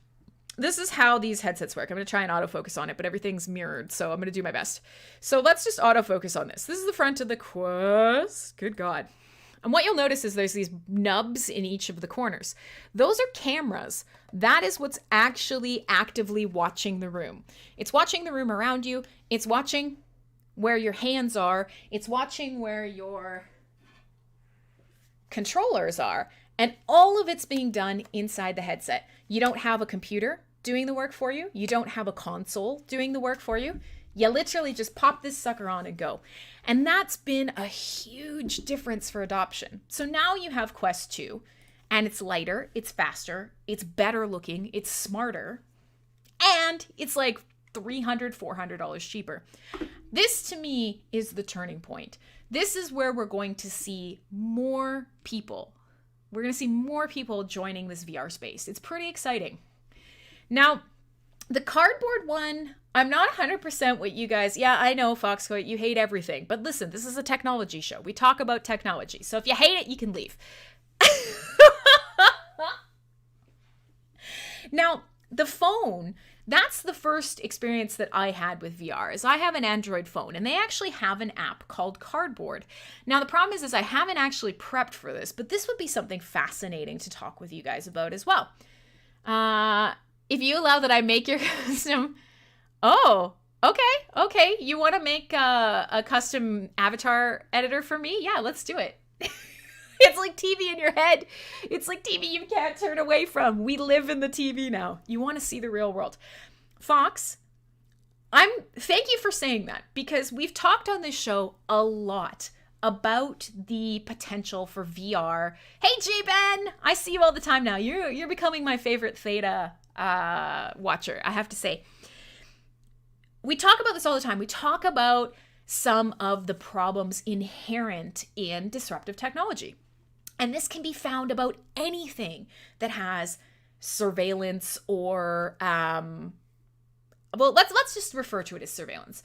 This is how these headsets work. I'm going to try and autofocus on it, but everything's mirrored, so I'm going to do my best. So let's just autofocus on this. This is the front of the Quest. Good God. And what you'll notice is there's these nubs in each of the corners. Those are cameras. That is what's actually actively watching the room. It's watching the room around you. It's watching where your hands are. It's watching where your controllers are. And all of it's being done inside the headset. You don't have a computer doing the work for you. You don't have a console doing the work for you. You literally just pop this sucker on and go. And that's been a huge difference for adoption. So now you have Quest 2, and it's lighter, it's faster, it's better looking, it's smarter, and it's like $300, $400 cheaper. This to me is the turning point. This is where we're going to see more people. We're going to see more people joining this VR space. It's pretty exciting. Now, the cardboard one, I'm not 100% what you guys... Yeah, I know, Foxcoat, you hate everything. But listen, this is a technology show. We talk about technology. So if you hate it, you can leave. Now, the phone, that's the first experience that I had with VR, is I have an Android phone, and they actually have an app called Cardboard. Now, the problem is I haven't actually prepped for this, but this would be something fascinating to talk with you guys about as well. If you allow that I make your custom... Oh, okay. You want to make a custom avatar editor for me? Yeah, let's do it. It's like TV in your head. It's like TV you can't turn away from. We live in the TV now. You want to see the real world. Fox, thank you for saying that, because we've talked on this show a lot about the potential for VR. Hey, J-Ben, I see you all the time now. You're becoming my favorite Theta watcher, I have to say. We talk about this all the time. We talk about some of the problems inherent in disruptive technology. And this can be found about anything that has surveillance or, let's just refer to it as surveillance.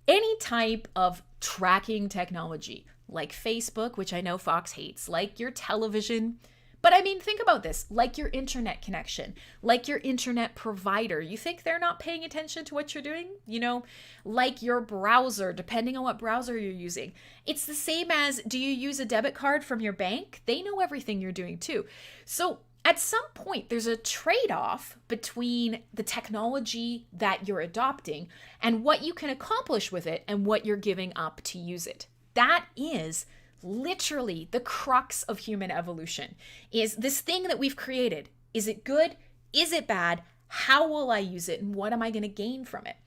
Any type of tracking technology, like Facebook, which I know Fox hates, like your television. But I mean, think about this, like your internet connection, like your internet provider. You think they're not paying attention to what you're doing? You know, like your browser, depending on what browser you're using. It's the same as, do you use a debit card from your bank? They know everything you're doing too. So at some point, there's a trade-off between the technology that you're adopting and what you can accomplish with it and what you're giving up to use it. That is literally the crux of human evolution, is this thing that we've created. Is it good? Is it bad? How will I use it? And what am I going to gain from it?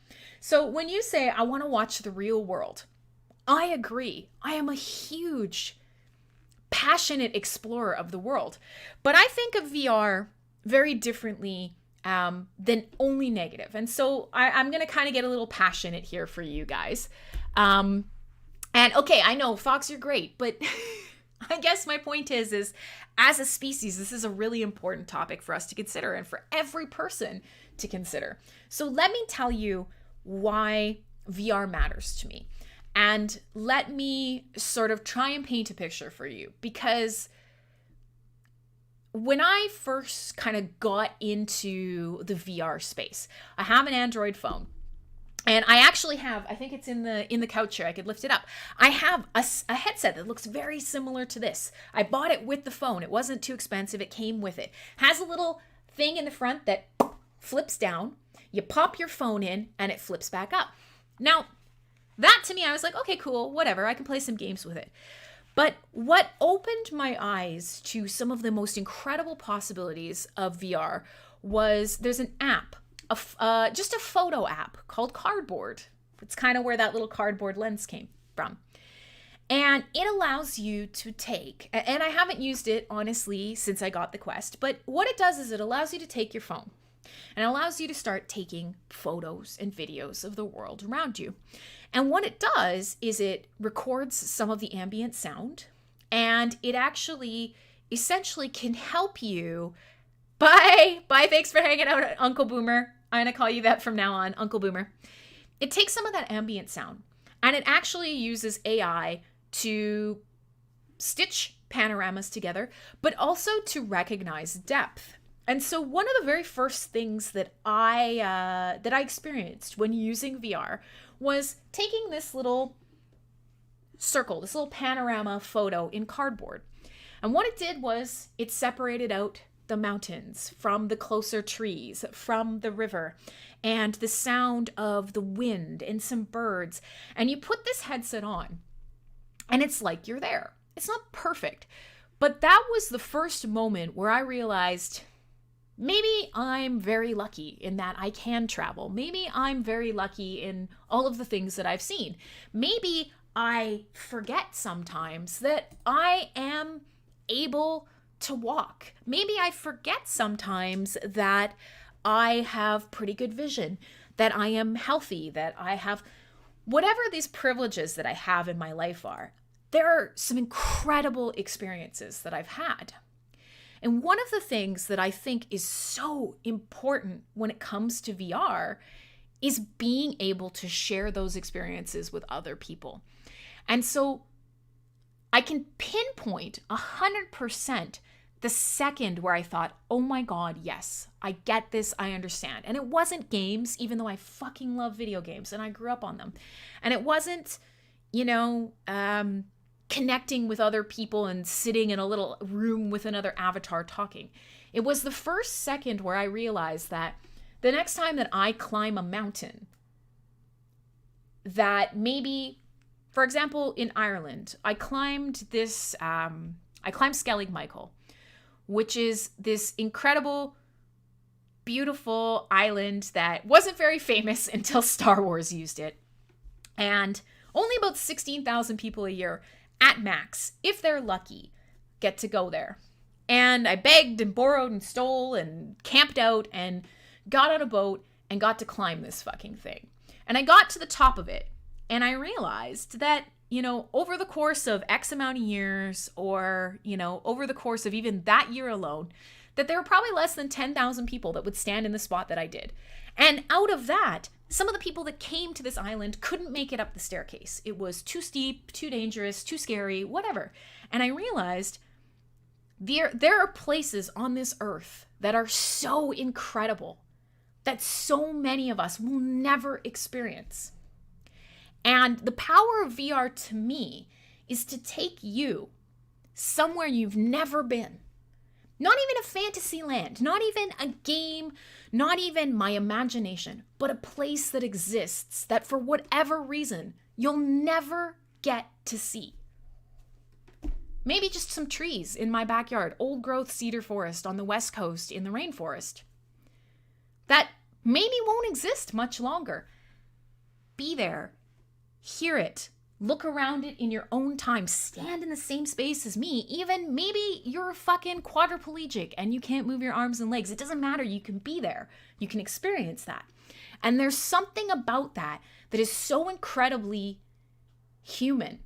So when you say, I want to watch the real world, I agree. I am a huge, passionate explorer of the world. But I think of VR very differently than only negative. And so I'm going to kind of get a little passionate here for you guys. And okay, I know, Fox, you're great, but I guess my point is as a species, this is a really important topic for us to consider and for every person to consider. So let me tell you why VR matters to me. And let me sort of try and paint a picture for you, because when I first kind of got into the VR space, I have an Android phone. And I actually have, I think it's in the couch here, I could lift it up. I have a headset that looks very similar to this. I bought it with the phone. It wasn't too expensive. It came with it. Has a little thing in the front that flips down. You pop your phone in and it flips back up. Now, that to me, I was like, okay, cool, whatever. I can play some games with it. But what opened my eyes to some of the most incredible possibilities of VR was there's an app. Just a photo app called Cardboard. It's kind of where that little cardboard lens came from. And it allows you to take, and I haven't used it, honestly, since I got the Quest, but what it does is it allows you to take your phone and allows you to start taking photos and videos of the world around you. And what it does is it records some of the ambient sound, and it actually essentially can help you. Bye, thanks for hanging out, Uncle Boomer. I'm going to call you that from now on, Uncle Boomer. it takes some of that ambient sound and it actually uses AI to stitch panoramas together, but also to recognize depth. And so one of the very first things that I experienced when using VR was taking this little circle, this little panorama photo in cardboard. And what it did was it separated out the mountains from the closer trees, from the river, and the sound of the wind and some birds. And you put this headset on, and it's like you're there. It's not perfect, but that was the first moment where I realized maybe I'm very lucky in that I can travel. Maybe I'm very lucky in all of the things that I've seen. Maybe I forget sometimes that I am able to walk. Maybe I forget sometimes that I have pretty good vision, that I am healthy, that I have whatever these privileges that I have in my life are. There are some incredible experiences that I've had. And one of the things that I think is so important when it comes to VR is being able to share those experiences with other people. And so I can pinpoint 100% the second where I thought, oh my God, yes, I get this, I understand. And it wasn't games, even though I fucking love video games and I grew up on them. And it wasn't, connecting with other people and sitting in a little room with another avatar talking. It was the first second where I realized that the next time that I climb a mountain, that maybe, for example, in Ireland, I climbed Skellig Michael, which is this incredible, beautiful island that wasn't very famous until Star Wars used it. And only about 16,000 people a year at max, if they're lucky, get to go there. And I begged and borrowed and stole and camped out and got on a boat and got to climb this fucking thing. And I got to the top of it and I realized that, over the course of X amount of years or, over the course of even that year alone, that there were probably less than 10,000 people that would stand in the spot that I did. And out of that, some of the people that came to this island couldn't make it up the staircase. It was too steep, too dangerous, too scary, whatever. And I realized there are places on this earth that are so incredible that so many of us will never experience. And the power of VR to me is to take you somewhere you've never been. Not even a fantasy land, not even a game, not even my imagination, but a place that exists that for whatever reason, you'll never get to see. Maybe just some trees in my backyard, old growth cedar forest on the west coast in the rainforest. That maybe won't exist much longer. Be there, hear it, look around it in your own time, stand in the same space as me. Even maybe you're fucking quadriplegic and you can't move your arms and legs. It doesn't matter. You can be there. You can experience that. And there's something about that that is so incredibly human.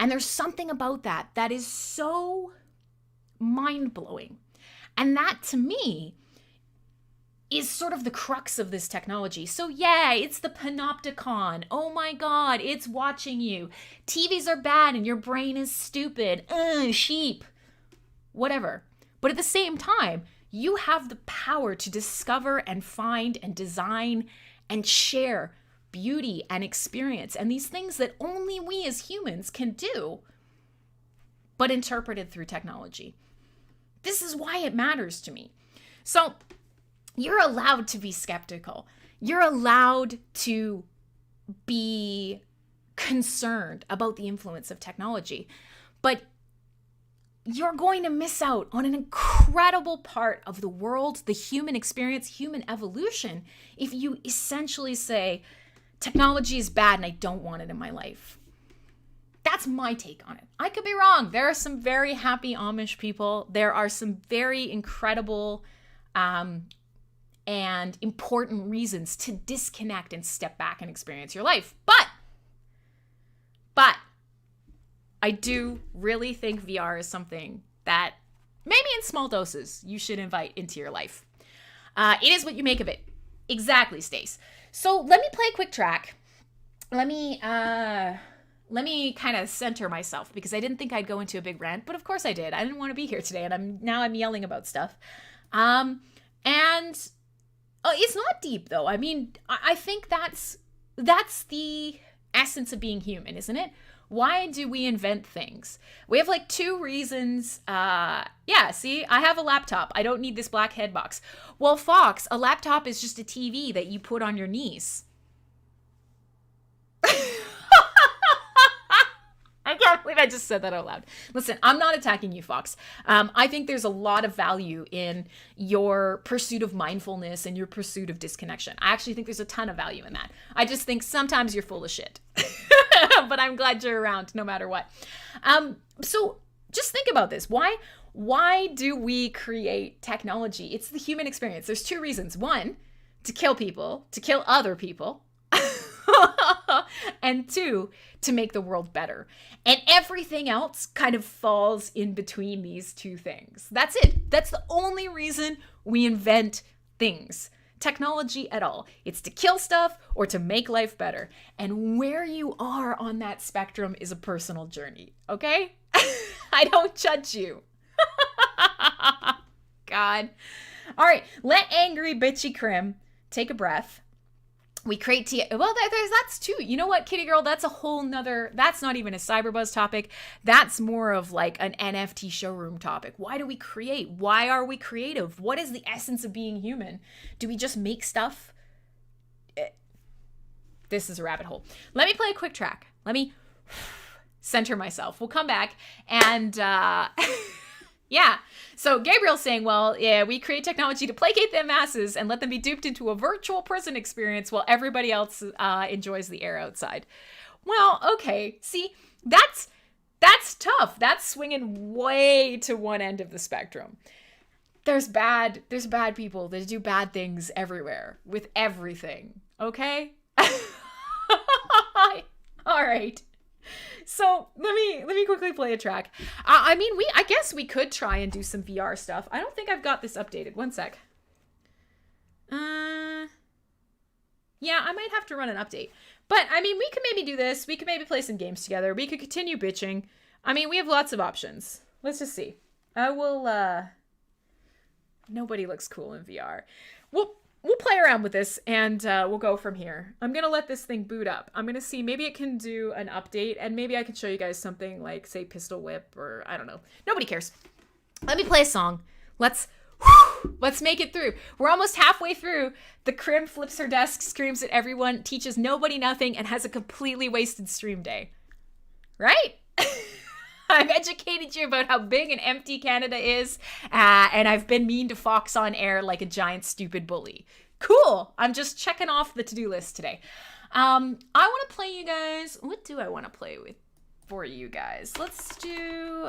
And there's something about that that is so mind-blowing. And that to me is sort of the crux of this technology. So yeah, it's the panopticon. Oh my God, it's watching you. TVs are bad and your brain is stupid. Sheep. Whatever. But at the same time, you have the power to discover and find and design and share beauty and experience and these things that only we as humans can do, but interpreted through technology. This is why it matters to me. So you're allowed to be skeptical. You're allowed to be concerned about the influence of technology, but you're going to miss out on an incredible part of the world, the human experience, human evolution, if you essentially say, technology is bad and I don't want it in my life. That's my take on it. I could be wrong. There are some very happy Amish people. There are some very incredible and important reasons to disconnect and step back and experience your life. But I do really think VR is something that maybe in small doses you should invite into your life. It is what you make of it. Exactly, Stace. So let me play a quick track let me kind of center myself because I didn't think I'd go into a big rant, but of course I did. I didn't want to be here today, and I'm yelling about stuff. And it's not deep though. I mean, I think that's the essence of being human, isn't it? Why do we invent things? We have like 2 reasons. Yeah, see, I have a laptop. I don't need this black head box. Well, Fox, a laptop is just a TV that you put on your knees. I can't believe I just said that out loud. Listen, I'm not attacking you, Fox. I think there's a lot of value in your pursuit of mindfulness and your pursuit of disconnection. I actually think there's a ton of value in that. I just think sometimes you're full of shit. But I'm glad you're around no matter what. So just think about this. Why do we create technology? It's the human experience. There's 2 reasons. 1, to kill people, to kill other people. And 2, to make the world better. And everything else kind of falls in between these 2 things. That's it. That's the only reason we invent things. Technology at all. It's to kill stuff or to make life better. And where you are on that spectrum is a personal journey, okay? I don't judge you. God. All right, let angry bitchy Crim take a breath. We create that's too. You know what, kitty girl? That's a whole nother. That's not even a cyberbuzz topic. That's more of like an NFT showroom topic. Why do we create? Why are we creative? What is the essence of being human? Do we just make stuff? This is a rabbit hole. Let me play a quick track. Let me center myself. We'll come back and yeah. So Gabriel's saying, well, yeah, we create technology to placate the masses and let them be duped into a virtual prison experience while everybody else enjoys the air outside. Well, okay. See, that's tough. That's swinging way to one end of the spectrum. There's bad people that do bad things everywhere with everything. Okay? All right. So let me quickly play a track. I mean, I guess we could try and do some VR stuff. I don't think I've got this updated. One sec. Yeah, I might have to run an update. But I mean, we could maybe do this. We could maybe play some games together. We could continue bitching. I mean, we have lots of options. Let's just see. I will. Nobody looks cool in VR. We'll play around with this and we'll go from here. I'm going to let this thing boot up. I'm going to see, maybe it can do an update and maybe I can show you guys something like, say, Pistol Whip or I don't know. Nobody cares. Let me play a song. Let's make it through. We're almost halfway through. The Crim flips her desk, screams at everyone, teaches nobody nothing, and has a completely wasted stream day. Right? I've educated you about how big and empty Canada is, and I've been mean to Fox on air like a giant stupid bully. Cool. I'm just checking off the to-do list today. I want to play you guys. What do I want to play with for you guys? Let's do.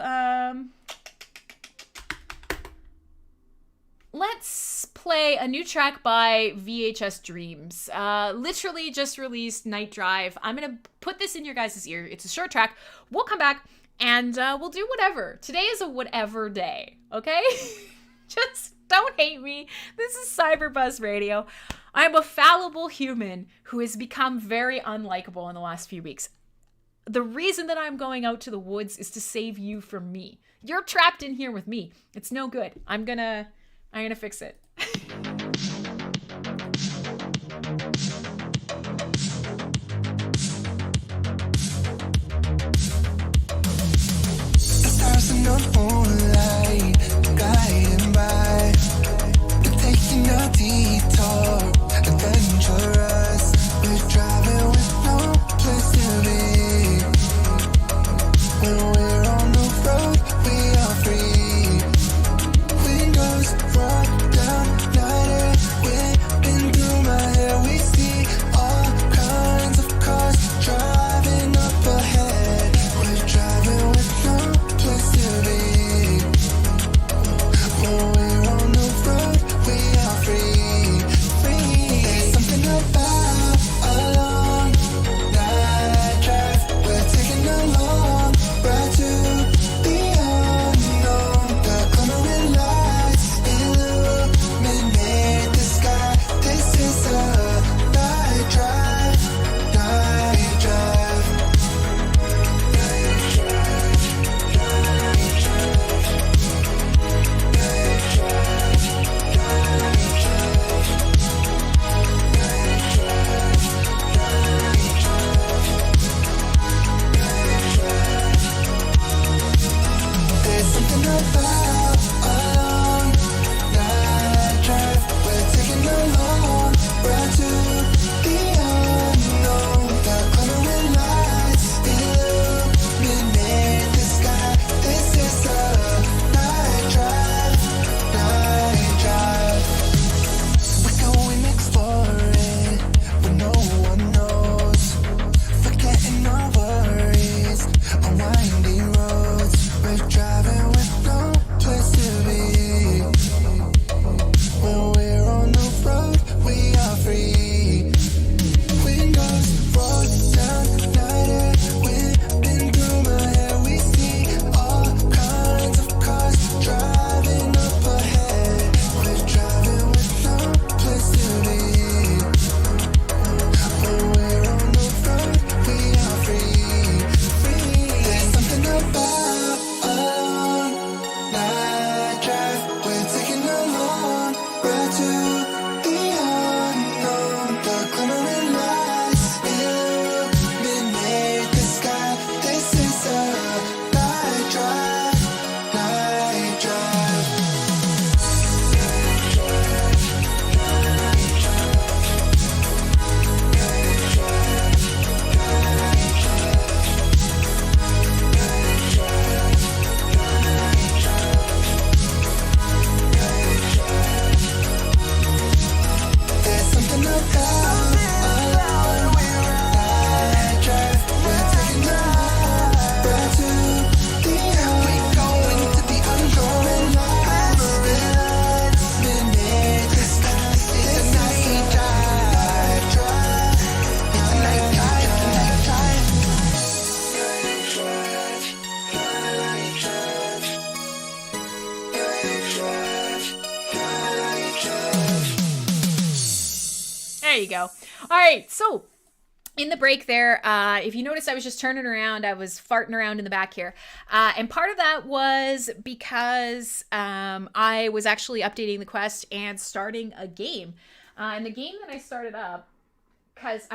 Let's play a new track by VHS Dreams. Literally just released, Night Drive. I'm gonna put this in your guys' ear. It's a short track. We'll come back. And we'll do whatever. Today is a whatever day, okay? Just don't hate me. This is Cyberbuzz Radio. I'm a fallible human who has become very unlikable in the last few weeks. The reason that I'm going out to the woods is to save you from me. You're trapped in here with me. It's no good. I'm gonna fix it. No moonlight, gliding by. We're taking a detour, adventurous. We're driving with no place to be. When we're on the road, we are free. Windows roll down, night about a long night drive. We're taking a long ride to the unknown. The glimmering lights illuminate the sky. This is a night drive, night drive. We're going exploring where no one knows. Forgetting our worries on windy roads. We're driving with no place to be. When we're on the road, we are free. Windows roll down, night air whipping through my hair. We see all kinds of cars driving up ahead. We're driving with no place to be. When we're on the road, we are free, free. There's something about a long night drive. We're taking a long ride to the unknown. The glimmering lights illuminate the sky. This is a night drive, night drive. There's something about a long night drive. We're taking a long ride to the unknown. We're going to the unknown. Illuminate the sky. It's a night drive, drive. It's a night drive, night drive. There you go. All right, so in the break there, if you notice, I was just turning around. I was farting around in the back here. And part of that was because I was actually updating the quest and starting a game. And the game that I started up, because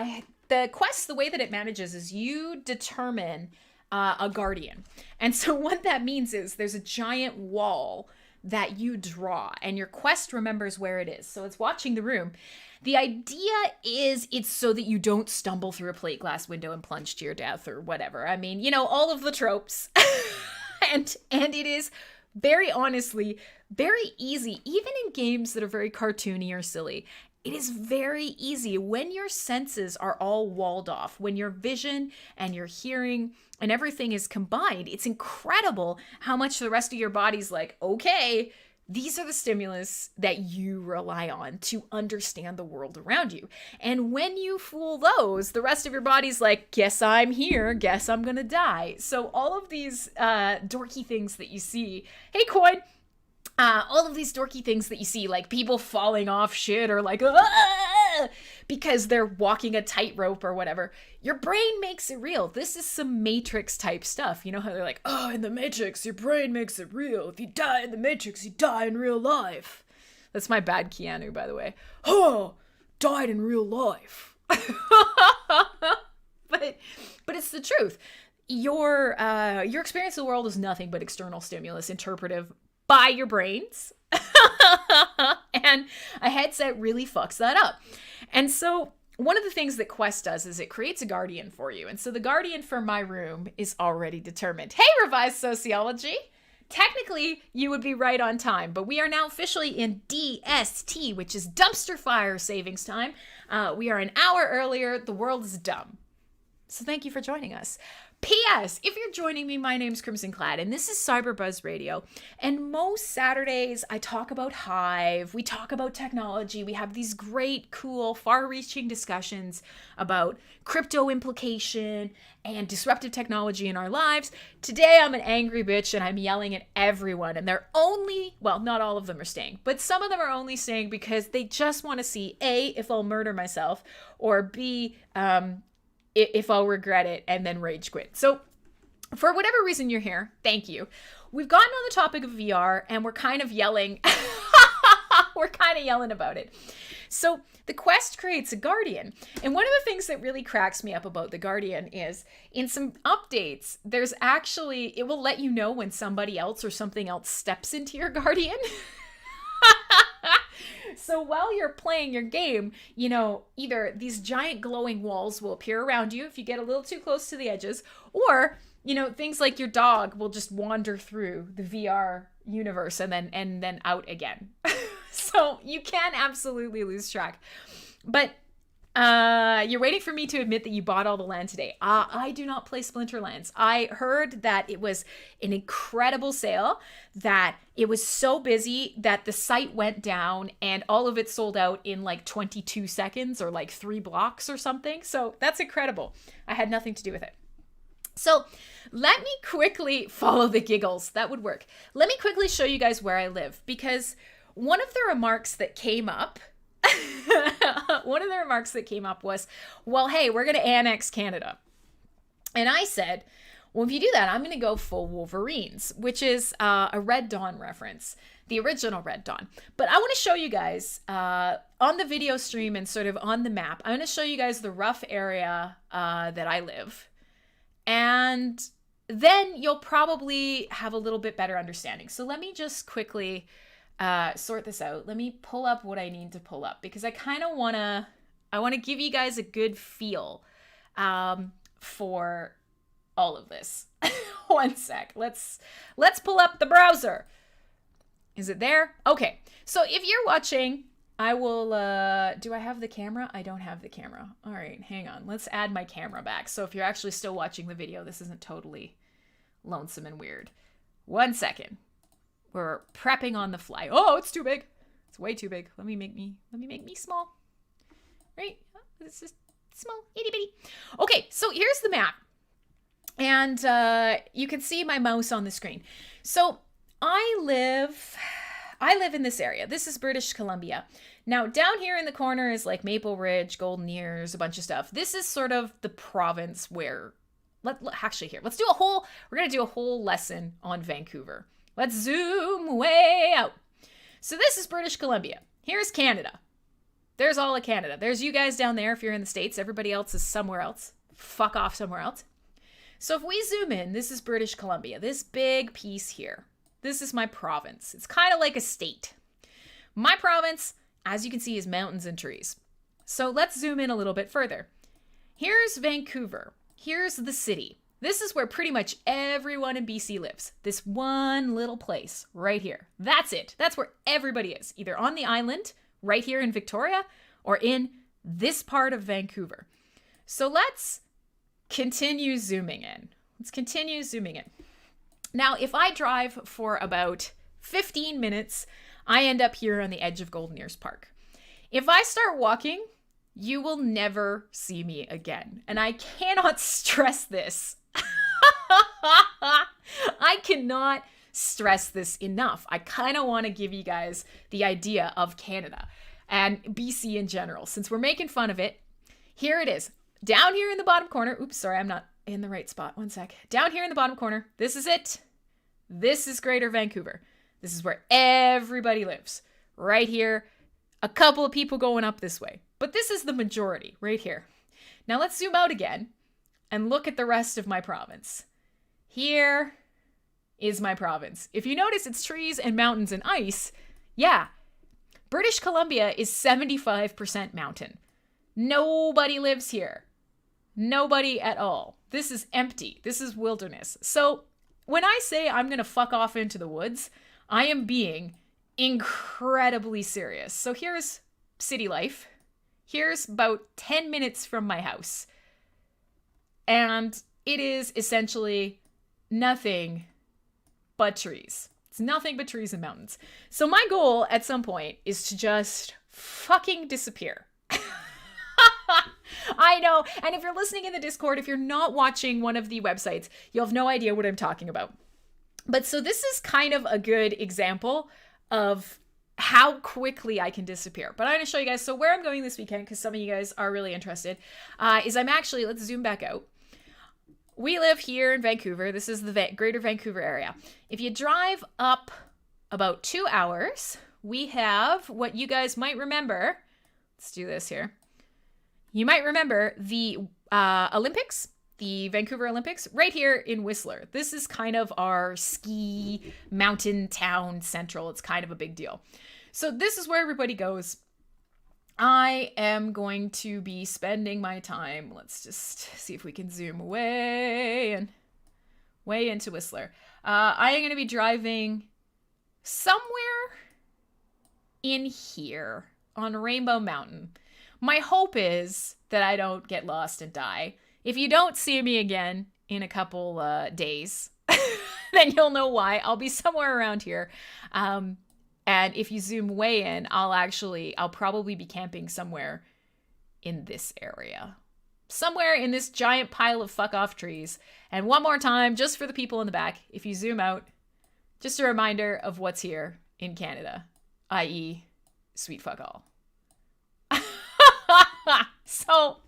the quest, the way that it manages is you determine a guardian. And so what that means is there's a giant wall that you draw, and your quest remembers where it is. So it's watching the room. The idea is it's so that you don't stumble through a plate glass window and plunge to your death or whatever. I mean, you know, all of the tropes. and it is very honestly very easy, even in games that are very cartoony or silly. It is very easy when your senses are all walled off, when your vision and your hearing and everything is combined. It's incredible how much the rest of your body's like, okay, these are the stimulus that you rely on to understand the world around you. And when you fool those, the rest of your body's like, guess I'm here, guess I'm gonna die. So all of these dorky things that you see, hey Coin, all of these dorky things that you see, like people falling off shit or like, because they're walking a tightrope or whatever, your brain makes it real. This is some Matrix type stuff. You know how they're like, oh, in the Matrix, your brain makes it real. If you die in the Matrix, you die in real life. That's my bad Keanu, by the way. Oh, died in real life. but it's the truth. Your experience of the world is nothing but external stimulus, interpretive by your brains. And a headset really fucks that up. And so one of the things that Quest does is it creates a guardian for you. And so the guardian for my room is already determined. Hey, Revised Sociology! Technically, you would be right on time, but we are now officially in DST, which is dumpster fire savings time. We are an hour earlier. The world is dumb. So thank you for joining us. P.S. If you're joining me, my name's Crimsonclad, and this is Cyberbuzz Radio. And most Saturdays, I talk about Hive. We talk about technology. We have these great, cool, far-reaching discussions about crypto implication and disruptive technology in our lives. Today, I'm an angry bitch, and I'm yelling at everyone. And they're only, well, not all of them are staying, but some of them are only staying because they just want to see, A, if I'll murder myself, or B, if I'll regret it and then rage quit. So for whatever reason you're here, thank you. We've gotten on the topic of VR and we're kind of yelling We're kind of yelling about it. So the Quest creates a Guardian. And one of the things that really cracks me up about the Guardian is in some updates, there's actually, it will let you know when somebody else or something else steps into your Guardian. So while you're playing your game, you know, either these giant glowing walls will appear around you if you get a little too close to the edges, or, you know, things like your dog will just wander through the VR universe and then out again. So you can absolutely lose track. But you're waiting for me to admit that you bought all the land today. I do not play Splinterlands. I heard that it was an incredible sale, that it was so busy that the site went down and all of it sold out in like 22 seconds or like 3 blocks or something. So that's incredible. I had nothing to do with it. So let me quickly follow the giggles. That would work. Let me quickly show you guys where I live, because one of the remarks that came up was, well, hey, we're going to annex Canada. And I said, well, if you do that, I'm going to go full Wolverines, which is a Red Dawn reference, the original Red Dawn. But I want to show you guys on the video stream and sort of on the map, I'm going to show you guys the rough area that I live. And then you'll probably have a little bit better understanding. So let me just quickly sort this out. Let me pull up what I need to pull up, because I kind of want to give you guys a good feel for all of this. One sec. Let's pull up the browser. Is it there? Okay. So if you're watching, I will, do I have the camera? I don't have the camera. All right, hang on. Let's add my camera back. So if you're actually still watching the video, this isn't totally lonesome and weird. 1 second. We're prepping on the fly. Oh, it's too big. It's way too big. Let me make me small. Right? It's just small, itty bitty. Okay, so here's the map. And you can see my mouse on the screen. So I live in this area. This is British Columbia. Now, down here in the corner is like Maple Ridge, Golden Ears, a bunch of stuff. This is sort of the province where, we're going to do a whole lesson on Vancouver. Let's zoom way out. So this is British Columbia. Here's Canada. There's all of Canada. There's you guys down there if you're in the States. Everybody else is somewhere else. Fuck off somewhere else. So if we zoom in, this is British Columbia. This big piece here. This is my province. It's kind of like a state. My province, as you can see, is mountains and trees. So let's zoom in a little bit further. Here's Vancouver. Here's the city. This is where pretty much everyone in BC lives. This one little place right here. That's it. That's where everybody is, either on the island right here in Victoria or in this part of Vancouver. So let's continue zooming in. Now, if I drive for about 15 minutes, I end up here on the edge of Golden Ears Park. If I start walking, you will never see me again. And I cannot stress this. I cannot stress this enough. I kind of want to give you guys the idea of Canada and BC in general. Since we're making fun of it, here it is. Down here in the bottom corner. Oops, sorry, I'm not in the right spot. 1 sec. Down here in the bottom corner. This is it. This is Greater Vancouver. This is where everybody lives. Right here. A couple of people going up this way. But this is the majority right here. Now let's zoom out again and look at the rest of my province. Here is my province. If you notice, it's trees and mountains and ice. Yeah, British Columbia is 75% mountain. Nobody lives here. Nobody at all. This is empty. This is wilderness. So when I say I'm going to fuck off into the woods, I am being incredibly serious. So here's city life. Here's about 10 minutes from my house. And it is essentially nothing but trees. It's nothing but trees and mountains. So my goal at some point is to just fucking disappear. I know. And if you're listening in the Discord, if you're not watching one of the websites, you'll have no idea what I'm talking about. But so this is kind of a good example of how quickly I can disappear. But I'm going to show you guys. So where I'm going this weekend, because some of you guys are really interested, is I'm actually, let's zoom back out. We live here in Vancouver. This is the Greater Vancouver area. If you drive up about 2 hours, we have what you guys might remember. Let's do this here. You might remember the Olympics, the Vancouver Olympics, right here in Whistler. This is kind of our ski mountain town central. It's kind of a big deal. So this is where everybody goes. I am going to be spending my time. Let's just see if we can zoom way into Whistler. I am going to be driving somewhere in here on Rainbow Mountain. My hope is that I don't get lost and die. If you don't see me again in a couple days, then you'll know why. I'll be somewhere around here. And if you zoom way in, I'll probably be camping somewhere in this area. Somewhere in this giant pile of fuck off trees. And one more time, just for the people in the back, if you zoom out, just a reminder of what's here in Canada, i.e. sweet fuck all. So,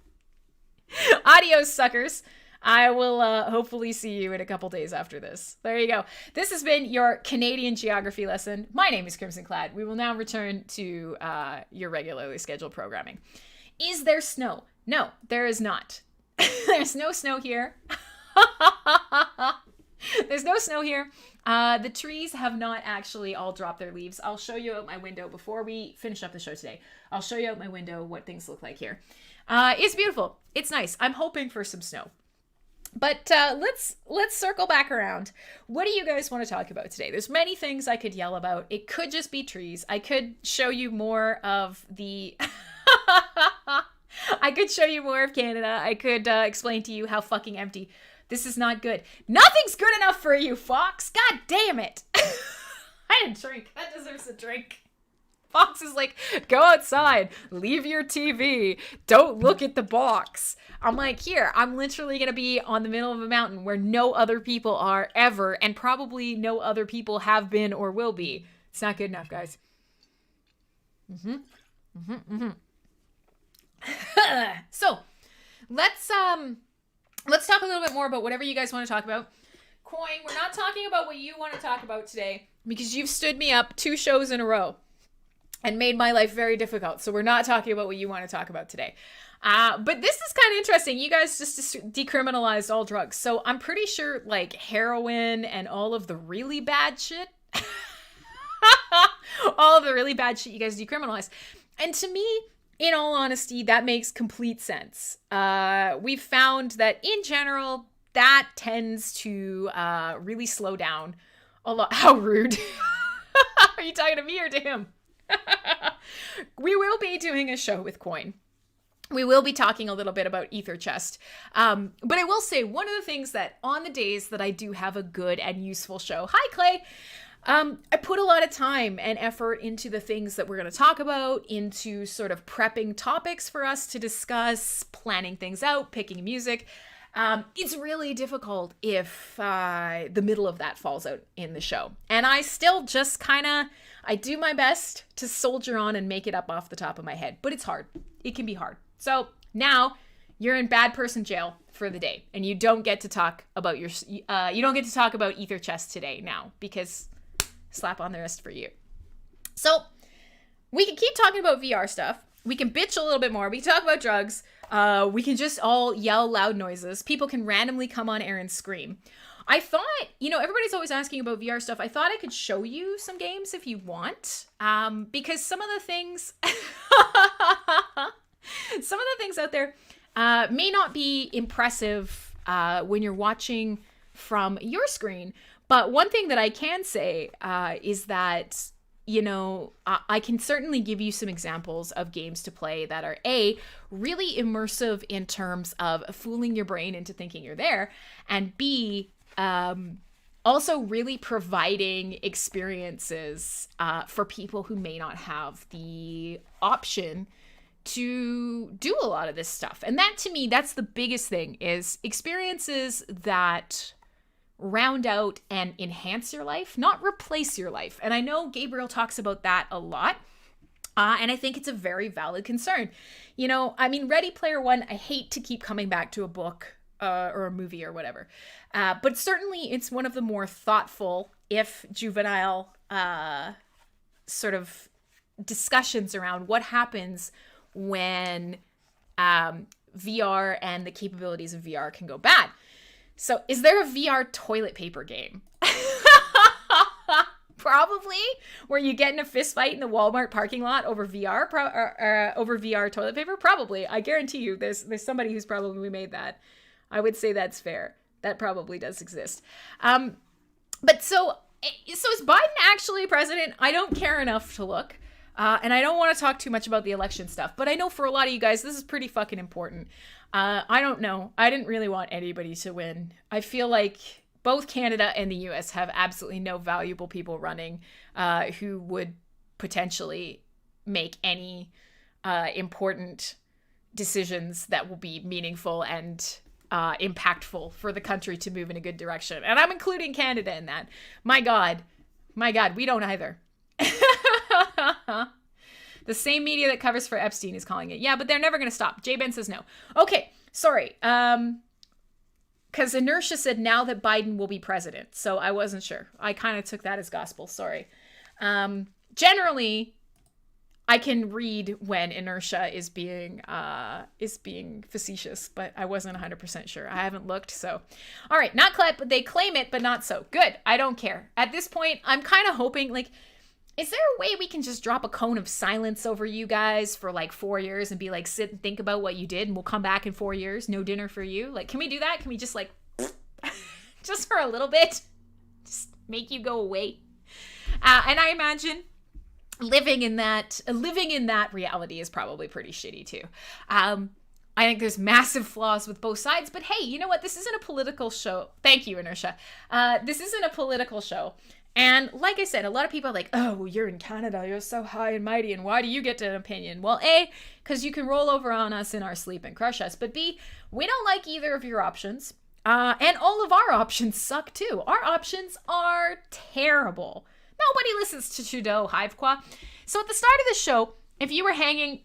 adios, suckers. I will hopefully see you in a couple days after this. There you go. This has been your Canadian geography lesson. My name is Crimsonclad. We will now return to your regularly scheduled programming. Is there snow? No, there is not. There's no snow here. There's no snow here. The trees have not actually all dropped their leaves. I'll show you out my window before we finish up the show today. I'll show you out my window what things look like here. It's beautiful. It's nice. I'm hoping for some snow. But let's circle back around. What do you guys want to talk about today? There's many things I could yell about. It could just be trees. I could show you more of the... I could show you more of Canada. I could explain to you how fucking empty. This is not good. Nothing's good enough for you, Fox. God damn it. I didn't drink. That deserves a drink. Fox is like, go outside, leave your TV, don't look at the box. I'm like, here, I'm literally going to be on the middle of a mountain where no other people are ever, and probably no other people have been or will be. It's not good enough, guys. So, let's talk a little bit more about whatever you guys want to talk about. Coin, we're not talking about what you want to talk about today because you've stood me up 2 shows in a row and made my life very difficult. So we're not talking about what you want to talk about today. But this is kind of interesting. You guys just decriminalized all drugs. So I'm pretty sure like heroin and all of the really bad shit, all of the really bad shit you guys decriminalized. And to me, in all honesty, that makes complete sense. We've found that in general, that tends to really slow down a lot. How rude. Are you talking to me or to him? We will be doing a show with Coin. We will be talking a little bit about Ether Chest. But I will say one of the things that on the days that I do have a good and useful show, hi Clay, I put a lot of time and effort into the things that we're going to talk about, into sort of prepping topics for us to discuss, planning things out, picking music. It's really difficult if the middle of that falls out in the show. And I still just I do my best to soldier on and make it up off the top of my head. But it's hard. It can be hard. So now you're in bad person jail for the day. And you don't get to talk about Ether Chest today now. Because slap on the wrist for you. So we can keep talking about VR stuff. We can bitch a little bit more. We can talk about drugs. We can just all yell loud noises. People can randomly come on air and scream. I thought, everybody's always asking about VR stuff. I thought I could show you some games if you want. Because some of the things, out there may not be impressive when you're watching from your screen. But one thing that I can say is that, I can certainly give you some examples of games to play that are A, really immersive in terms of fooling your brain into thinking you're there, and B, also really providing experiences for people who may not have the option to do a lot of this stuff. And that, to me, that's the biggest thing, is experiences that round out and enhance your life, not replace your life. And I know Gabriel talks about that a lot. And I think it's a very valid concern. Ready Player One, I hate to keep coming back to a book or a movie or whatever. But certainly it's one of the more thoughtful, if juvenile, sort of discussions around what happens when VR and the capabilities of VR can go bad. So is there a VR toilet paper game? Probably, where you get in a fist fight in the Walmart parking lot over VR, over VR toilet paper. Probably, I guarantee you, there's somebody who's probably made that. I would say that's fair. That probably does exist. But so is Biden actually president? I don't care enough to look, and I don't want to talk too much about the election stuff. But I know for a lot of you guys, this is pretty fucking important. I don't know. I didn't really want anybody to win. I feel like both Canada and the US have absolutely no valuable people running who would potentially make any important decisions that will be meaningful and impactful for the country to move in a good direction. And I'm including Canada in that. My God, we don't either. The same media that covers for Epstein is calling it. Yeah, but they're never going to stop. J-Ben says no. Okay, sorry. Because Inertia said now that Biden will be president. So I wasn't sure. I kind of took that as gospel. Sorry. Generally, I can read when Inertia is being facetious, but I wasn't 100% sure. I haven't looked, so. All right, not clap, but they claim it, but not so. Good. I don't care. At this point, I'm kind of hoping, like, is there a way we can just drop a cone of silence over you guys for like 4 years and be like, sit and think about what you did and we'll come back in 4 years? No dinner for you? Like, can we do that? Can we just like, just for a little bit, just make you go away? And I imagine living in that reality is probably pretty shitty too. I think there's massive flaws with both sides, but hey, you know what? This isn't a political show. Thank you, Inertia. This isn't a political show. And like I said, a lot of people are like, oh, you're in Canada, you're so high and mighty, and why do you get an opinion? Well, A, because you can roll over on us in our sleep and crush us, but B, we don't like either of your options. And all of our options suck too. Our options are terrible. Nobody listens to Trudeau, Hivequa. So at the start of the show, if you were hanging,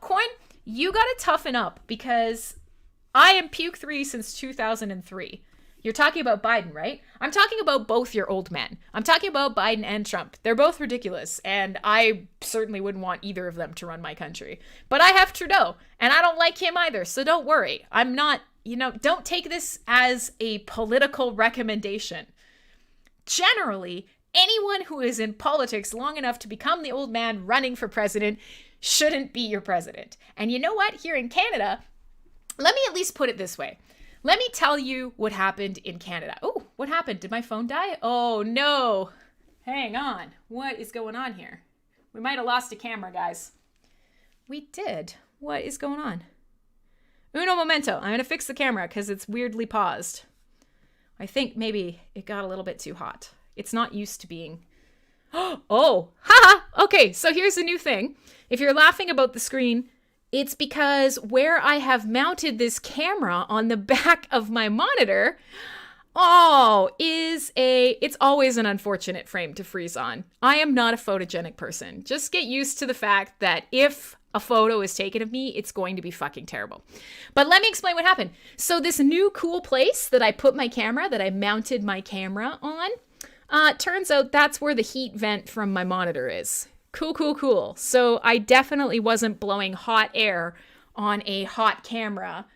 Coin, you got to toughen up because I am puke 3 since 2003. You're talking about Biden, right? I'm talking about both your old men. I'm talking about Biden and Trump. They're both ridiculous, and I certainly wouldn't want either of them to run my country. But I have Trudeau, and I don't like him either, so don't worry. I'm not, don't take this as a political recommendation. Generally, anyone who is in politics long enough to become the old man running for president shouldn't be your president. And you know what? Here in Canada, let me at least put it this way. Let me tell you what happened in Canada. Oh, what happened? Did my phone die? Oh, no. Hang on. What is going on here? We might have lost a camera, guys. We did. What is going on? Uno momento. I'm going to fix the camera because it's weirdly paused. I think maybe it got a little bit too hot. It's not used to being... Oh, haha. Okay, so here's a new thing. If you're laughing about the screen... It's because where I have mounted this camera on the back of my monitor, it's always an unfortunate frame to freeze on. I am not a photogenic person. Just get used to the fact that if a photo is taken of me, it's going to be fucking terrible. But let me explain what happened. So this new cool place that I put my camera, that I mounted my camera on, turns out that's where the heat vent from my monitor is. Cool. So I definitely wasn't blowing hot air on a hot camera.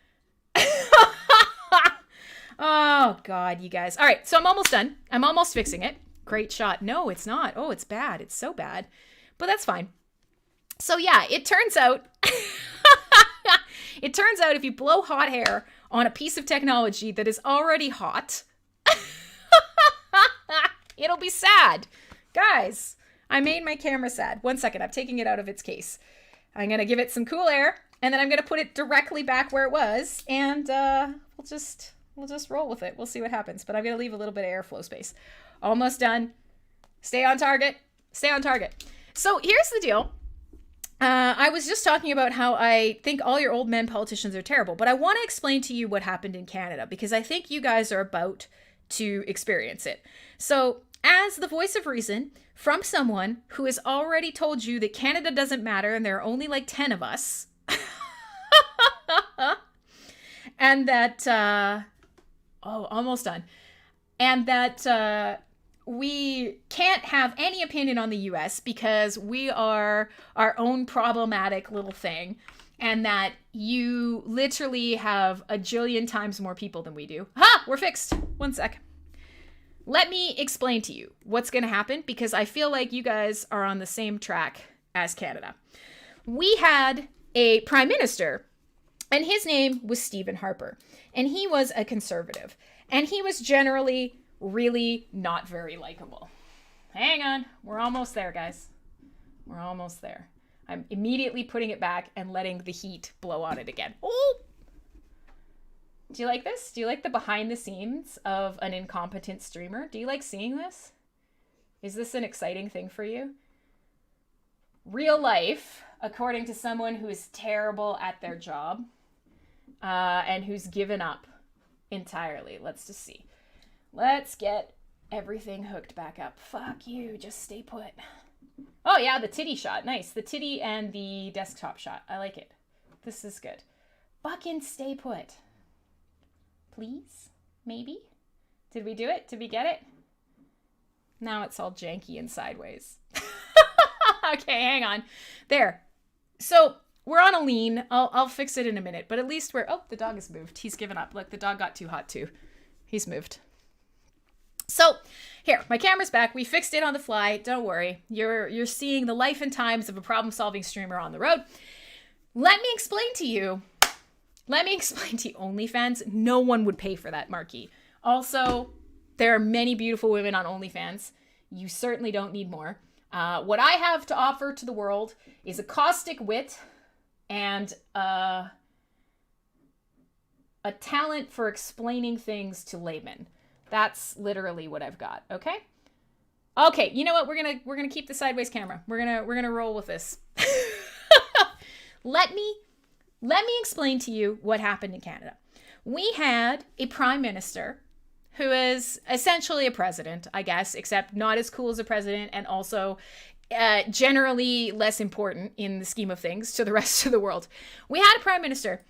Oh, God, you guys. All right, so I'm almost done. I'm almost fixing it. Great shot. No, it's not. Oh, it's bad. It's so bad. But that's fine. So, yeah, it turns out... if you blow hot air on a piece of technology that is already hot, it'll be sad. Guys... I made my camera sad. 1 second, I'm taking it out of its case. I'm going to give it some cool air, and then I'm going to put it directly back where it was, and we'll just roll with it. We'll see what happens, but I'm going to leave a little bit of airflow space. Almost done. Stay on target. So here's the deal. I was just talking about how I think all your old men politicians are terrible, but I want to explain to you what happened in Canada, because I think you guys are about to experience it. So, as the voice of reason from someone who has already told you that Canada doesn't matter and there are only like 10 of us, and that, almost done, and that we can't have any opinion on the US because we are our own problematic little thing, and that you literally have a jillion times more people than we do. Ha! We're fixed. One sec. Let me explain to you what's going to happen, because I feel like you guys are on the same track as Canada. We had a prime minister, and his name was Stephen Harper, and he was a conservative, and he was generally really not very likable. Hang on. We're almost there, guys. We're almost there. I'm immediately putting it back and letting the heat blow on it again. Oh! Do you like this? Do you like the behind the scenes of an incompetent streamer? Do you like seeing this? Is this an exciting thing for you? Real life, according to someone who is terrible at their job and who's given up entirely. Let's just see. Let's get everything hooked back up. Fuck you, just stay put. Oh yeah, the titty shot. Nice. The titty and the desktop shot. I like it. This is good. Fucking stay put. Please? Maybe? Did we do it? Did we get it? Now it's all janky and sideways. Okay, hang on. There. So we're on a lean. I'll fix it in a minute, but at least we're... Oh, the dog has moved. He's given up. Look, the dog got too hot too. He's moved. So here, my camera's back. We fixed it on the fly. Don't worry. You're seeing the life and times of a problem-solving streamer on the road. Let me explain to you OnlyFans. No one would pay for that marquee. Also, there are many beautiful women on OnlyFans. You certainly don't need more. What I have to offer to the world is a caustic wit and a talent for explaining things to laymen. That's literally what I've got. Okay. Okay. You know what? We're gonna keep the sideways camera. We're gonna roll with this. Let me explain to you what happened in Canada. We had a prime minister who is essentially a president, I guess, except not as cool as a president, and also generally less important in the scheme of things to the rest of the world. We had a prime minister,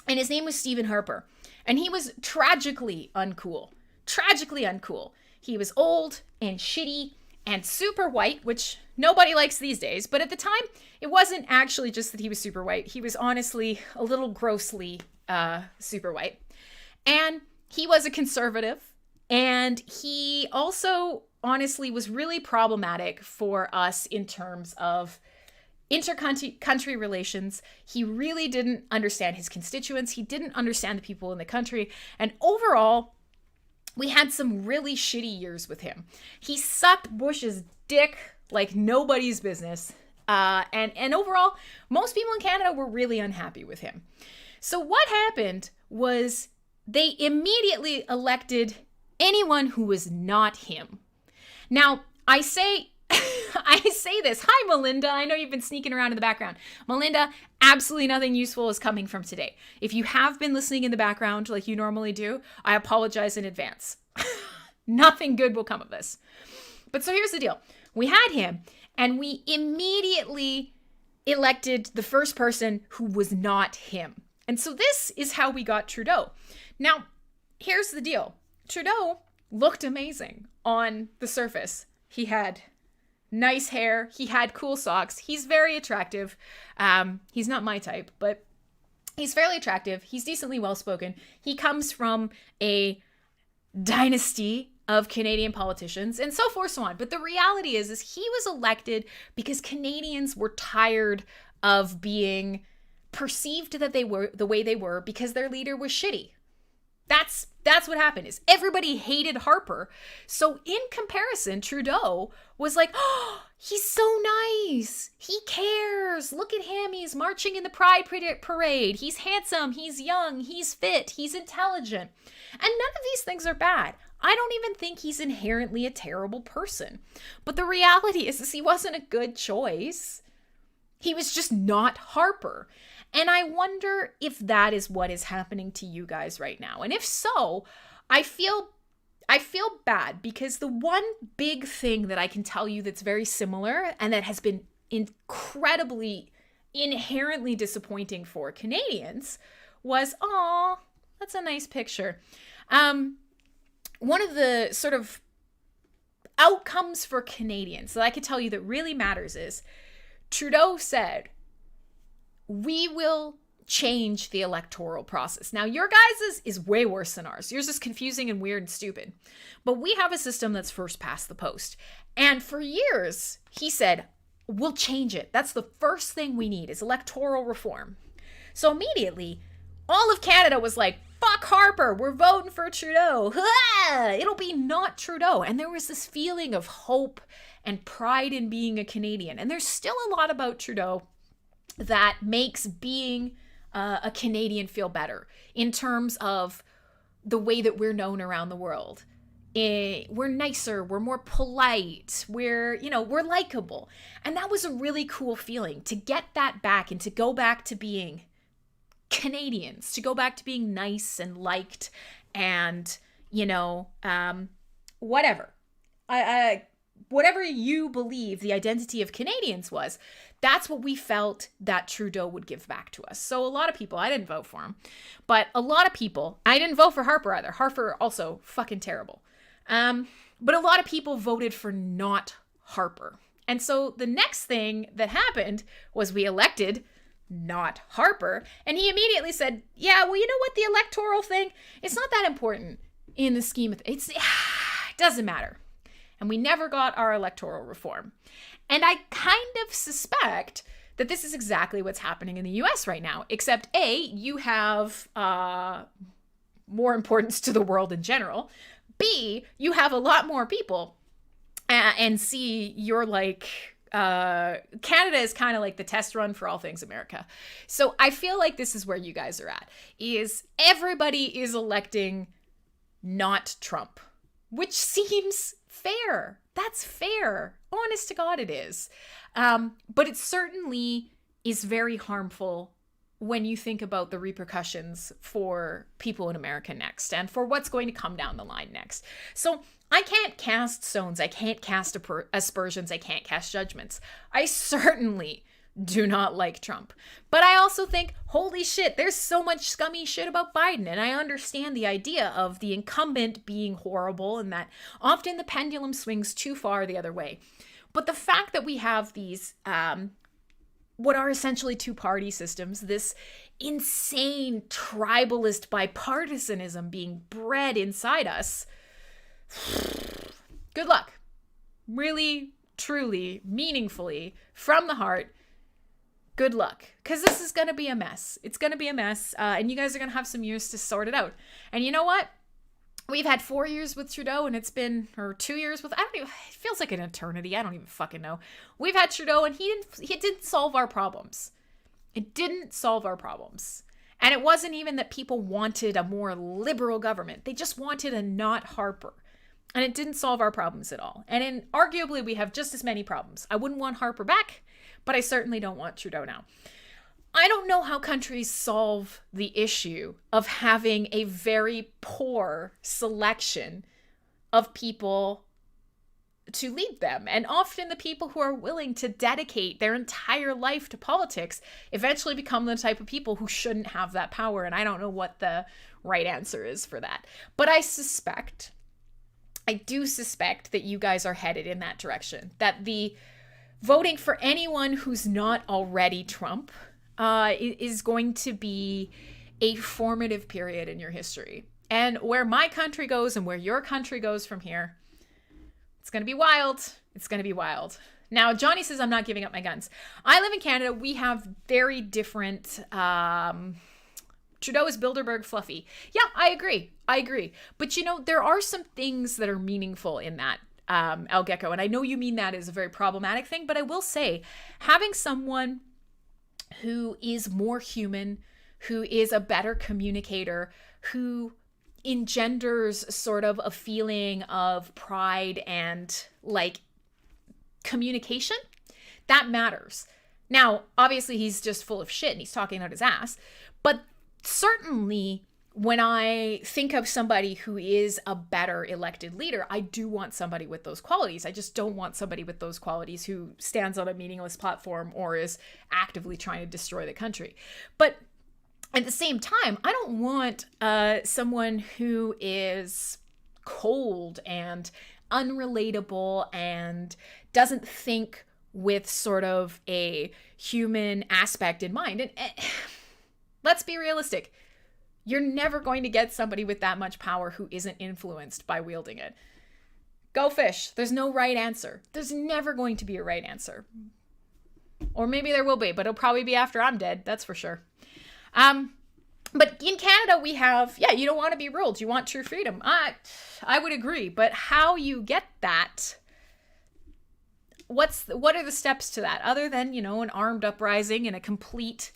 and his name was Stephen Harper, and he was tragically uncool. Tragically uncool. He was old and shitty and super white, which nobody likes these days. But at the time, it wasn't actually just that he was super white. He was honestly a little grossly super white. And he was a conservative. And he also honestly was really problematic for us in terms of inter-country relations. He really didn't understand his constituents. He didn't understand the people in the country. And overall, we had some really shitty years with him. He sucked Bush's dick like nobody's business. And overall, most people in Canada were really unhappy with him. So what happened was they immediately elected anyone who was not him. Now, I say this. Hi, Melinda. I know you've been sneaking around in the background. Melinda, absolutely nothing useful is coming from today. If you have been listening in the background like you normally do, I apologize in advance. Nothing good will come of this. But so here's the deal. We had him, and we immediately elected the first person who was not him. And so this is how we got Trudeau. Now, here's the deal. Trudeau looked amazing on the surface. He had nice hair. He had cool socks. He's very attractive. He's not my type, but he's fairly attractive. He's decently well-spoken. He comes from a dynasty of Canadian politicians and so forth, so on. But the reality is he was elected because Canadians were tired of being perceived that they were the way they were because their leader was shitty. That's what happened, is everybody hated Harper. So in comparison, Trudeau was like, oh, he's so nice. He cares. Look at him. He's marching in the Pride Parade. He's handsome. He's young. He's fit. He's intelligent. And none of these things are bad. I don't even think he's inherently a terrible person. But the reality is he wasn't a good choice. He was just not Harper. And I wonder if that is what is happening to you guys right now. And if so, I feel bad, because the one big thing that I can tell you that's very similar and that has been incredibly, inherently disappointing for Canadians was, aw, that's a nice picture. One of the sort of outcomes for Canadians that I could tell you that really matters is Trudeau said, we will change the electoral process. Now, your guys' is way worse than ours. Yours is confusing and weird and stupid. But we have a system that's first past the post. And for years, he said, we'll change it. That's the first thing we need is electoral reform. So immediately, all of Canada was like, fuck Harper, we're voting for Trudeau. It'll be not Trudeau. And there was this feeling of hope and pride in being a Canadian. And there's still a lot about Trudeau that makes being a Canadian feel better in terms of the way that we're known around the world. We're nicer, we're more polite, we're likable. And that was a really cool feeling to get that back and to go back to being Canadians, to go back to being nice and liked and, whatever. Whatever you believe the identity of Canadians was, that's what we felt that Trudeau would give back to us. So a lot of people, I didn't vote for him, but a lot of people, I didn't vote for Harper either. Harper also fucking terrible. But a lot of people voted for not Harper. And so the next thing that happened was we elected not Harper. And he immediately said, yeah, well, you know what? The electoral thing, it's not that important in the scheme of things. It doesn't matter. And we never got our electoral reform. And I kind of suspect that this is exactly what's happening in the US right now, except A, you have more importance to the world in general. B, you have a lot more people. And C, you're like, Canada is kind of like the test run for all things America. So I feel like this is where you guys are at, is everybody is electing not Trump, which seems fair. That's fair. Honest to God, it is. But it certainly is very harmful when you think about the repercussions for people in America next and for what's going to come down the line next. So I can't cast stones. I can't cast aspersions. I can't cast judgments. I certainly do not like Trump. But I also think, holy shit, there's so much scummy shit about Biden. And I understand the idea of the incumbent being horrible and that often the pendulum swings too far the other way. But the fact that we have these, what are essentially two-party systems, this insane tribalist bipartisanism being bred inside us, good luck. Really, truly, meaningfully, from the heart, good luck. Because this is going to be a mess. It's going to be a mess. And you guys are going to have some years to sort it out. And you know what? We've had 4 years with Trudeau and it's been, or 2 years with, I don't even, it feels like an eternity. I don't even fucking know. We've had Trudeau and he didn't solve our problems. It didn't solve our problems. And it wasn't even that people wanted a more liberal government. They just wanted a not Harper. And it didn't solve our problems at all. And arguably we have just as many problems. I wouldn't want Harper back, but I certainly don't want Trudeau now. I don't know how countries solve the issue of having a very poor selection of people to lead them. And often the people who are willing to dedicate their entire life to politics eventually become the type of people who shouldn't have that power. And I don't know what the right answer is for that. But I do suspect that you guys are headed in that direction. That the voting for anyone who's not already Trump is going to be a formative period in your history. And where my country goes and where your country goes from here, it's going to be wild. It's going to be wild. Now, Johnny says, I'm not giving up my guns. I live in Canada. We have very different... Trudeau is Bilderberg fluffy. Yeah, I agree. But, there are some things that are meaningful in that, El Gecko. And I know you mean that as a very problematic thing, but I will say, having someone who is more human, who is a better communicator, who engenders sort of a feeling of pride and communication, that matters. Now, obviously he's just full of shit and he's talking out his ass, but certainly when I think of somebody who is a better elected leader, I do want somebody with those qualities. I just don't want somebody with those qualities who stands on a meaningless platform or is actively trying to destroy the country. But at the same time, I don't want someone who is cold and unrelatable and doesn't think with sort of a human aspect in mind. And let's be realistic. You're never going to get somebody with that much power who isn't influenced by wielding it. Go fish. There's no right answer. There's never going to be a right answer. Or maybe there will be, but it'll probably be after I'm dead. That's for sure. But in Canada, we have, you don't want to be ruled. You want true freedom. I would agree. But how you get that, what are the steps to that? Other than, an armed uprising and a complete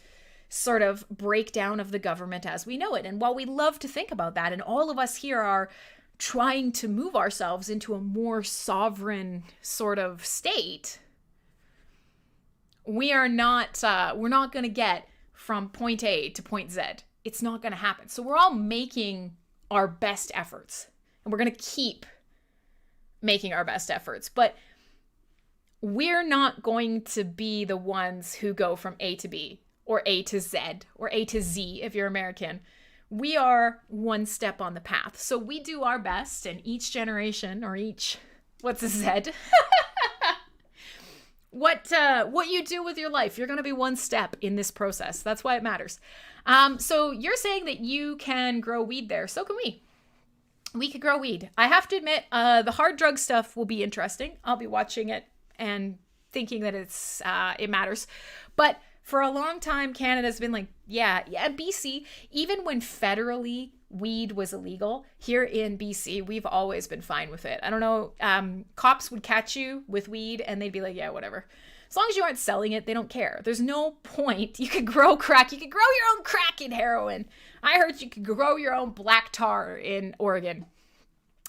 sort of breakdown of the government as we know it. And while we love to think about that, and all of us here are trying to move ourselves into a more sovereign sort of state, we're not going to get from point A to point Z. It's not going to happen. So we're all making our best efforts, and we're going to keep making our best efforts, but we're not going to be the ones who go from A to B or A to Z or A to Z if you're American. We are one step on the path. So we do our best, and each generation or each, what's a Z? What you do with your life, you're going to be one step in this process. That's why it matters. So you're saying that you can grow weed there. So can we. We could grow weed. I have to admit, the hard drug stuff will be interesting. I'll be watching it and thinking that it matters. But for a long time, Canada's been like, BC, even when federally weed was illegal, here in BC, we've always been fine with it. I don't know, cops would catch you with weed and they'd be like, yeah, whatever. As long as you aren't selling it, they don't care. There's no point. You could grow crack. You could grow your own crack in heroin. I heard you could grow your own black tar in Oregon.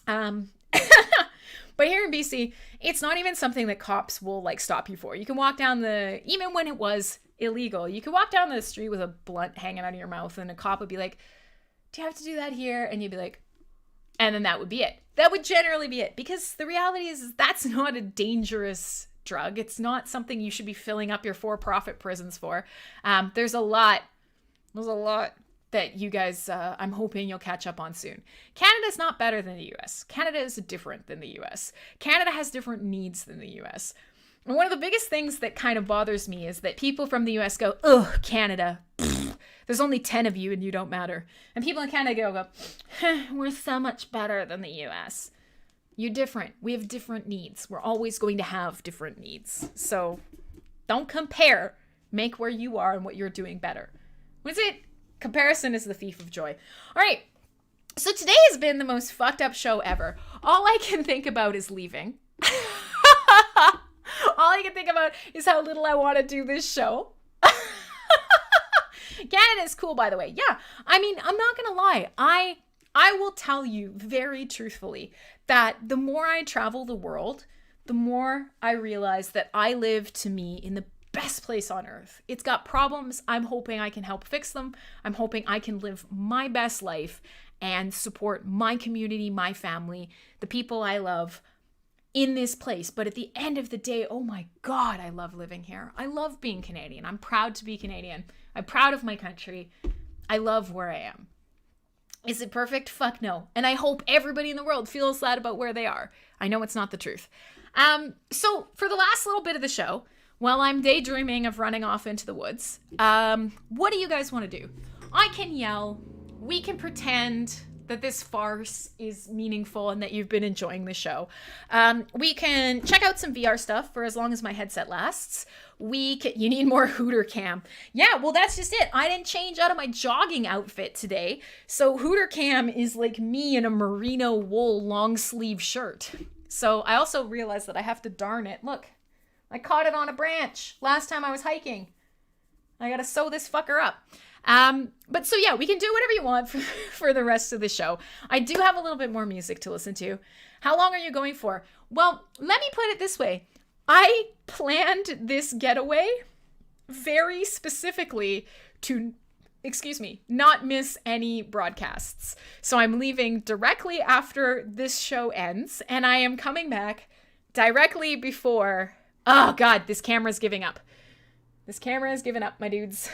But here in BC, it's not even something that cops will stop you for. You can walk down even when it was illegal, you could walk down the street with a blunt hanging out of your mouth and a cop would be like, do you have to do that here? And you'd be like, and then that would be it. That would generally be it, because the reality is that's not a dangerous drug. It's not something you should be filling up your for-profit prisons for. There's a lot that you guys, I'm hoping you'll catch up on soon. Canada's not better than the US. Canada is different than the US. Canada has different needs than the US. And one of the biggest things that kind of bothers me is that people from the US go, ugh, Canada, there's only 10 of you and you don't matter. And people in Canada go, we're so much better than the US. You're different. We have different needs. We're always going to have different needs. So don't compare. Make where you are and what you're doing better. What is it? Comparison is the thief of joy. All right. So today has been the most fucked up show ever. All I can think about is leaving. All I can think about is how little I want to do this show. Canada is cool, by the way. Yeah. I mean, I'm not going to lie. I will tell you very truthfully that the more I travel the world, the more I realize that I live, to me, in the best place on earth. It's got problems. I'm hoping I can help fix them. I'm hoping I can live my best life and support my community, my family, the people I love in this place. But at the end of the day, oh my God, I love living here. I love being Canadian. I'm proud to be Canadian. I'm proud of my country. I love where I am. Is it perfect? Fuck no. And I hope everybody in the world feels that about where they are. I know it's not the truth. So for the last little bit of the show, while I'm daydreaming of running off into the woods, what do you guys want to do? I can yell. We can pretend that this farce is meaningful and that you've been enjoying the show. We can check out some VR stuff for as long as my headset lasts. You need more Hooter Cam. Yeah, well, that's just it. I didn't change out of my jogging outfit today. So Hooter Cam is like me in a merino wool long sleeve shirt. So I also realized that I have to darn it. Look, I caught it on a branch last time I was hiking. I gotta sew this fucker up. But so yeah, we can do whatever you want for the rest of the show. I do have a little bit more music to listen to. How long are you going for? Well, let me put it this way. I planned this getaway very specifically to, not miss any broadcasts. So I'm leaving directly after this show ends, and I am coming back directly before. Oh God, this camera's giving up. This camera is giving up, my dudes.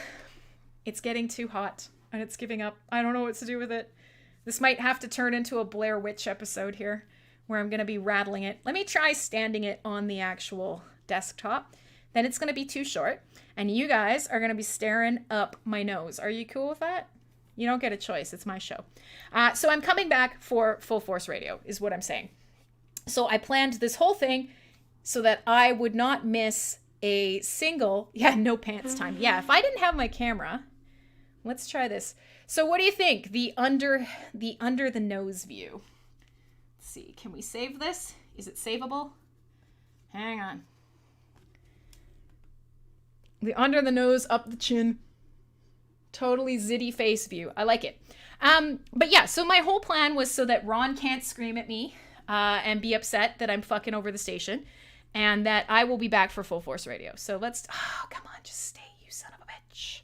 It's getting too hot and it's giving up. I don't know what to do with it. This might have to turn into a Blair Witch episode here. where I'm going to be rattling it. Let me try standing it on the actual desktop. Then it's going to be too short. And you guys are going to be staring up my nose. Are you cool with that? You don't get a choice. It's my show. So I'm coming back for Full Force Radio is what I'm saying. So I planned this whole thing so that I would not miss a single, no pants time. Yeah, if I didn't have my camera, let's try this. So what do you think? The under the nose view. Let's see, can we save this? Is it savable? Hang on. The under the nose, up the chin. Totally zitty face view. I like it. But yeah, so my whole plan was so that Ron can't scream at me and be upset that I'm fucking over the station, and that I will be back for Full Force Radio. So let's, come on, just stay, you son of a bitch.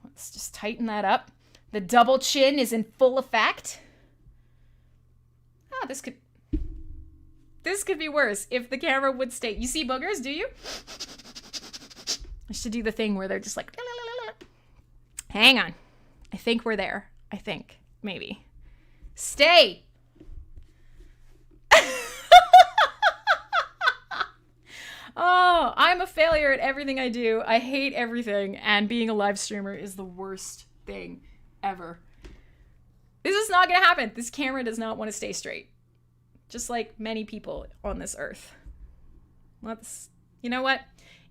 Let's just tighten that up. The double chin is in full effect. This could be worse if the camera would stay. You see boogers, do you? I should do the thing where they're just like, la, la, la, la. Hang on. I think we're there. I think. Maybe. Stay. Oh, I'm a failure at everything I do. I hate everything. And being a live streamer is the worst thing ever. This is not going to happen. This camera does not want to stay straight. Just like many people on this earth. You know what?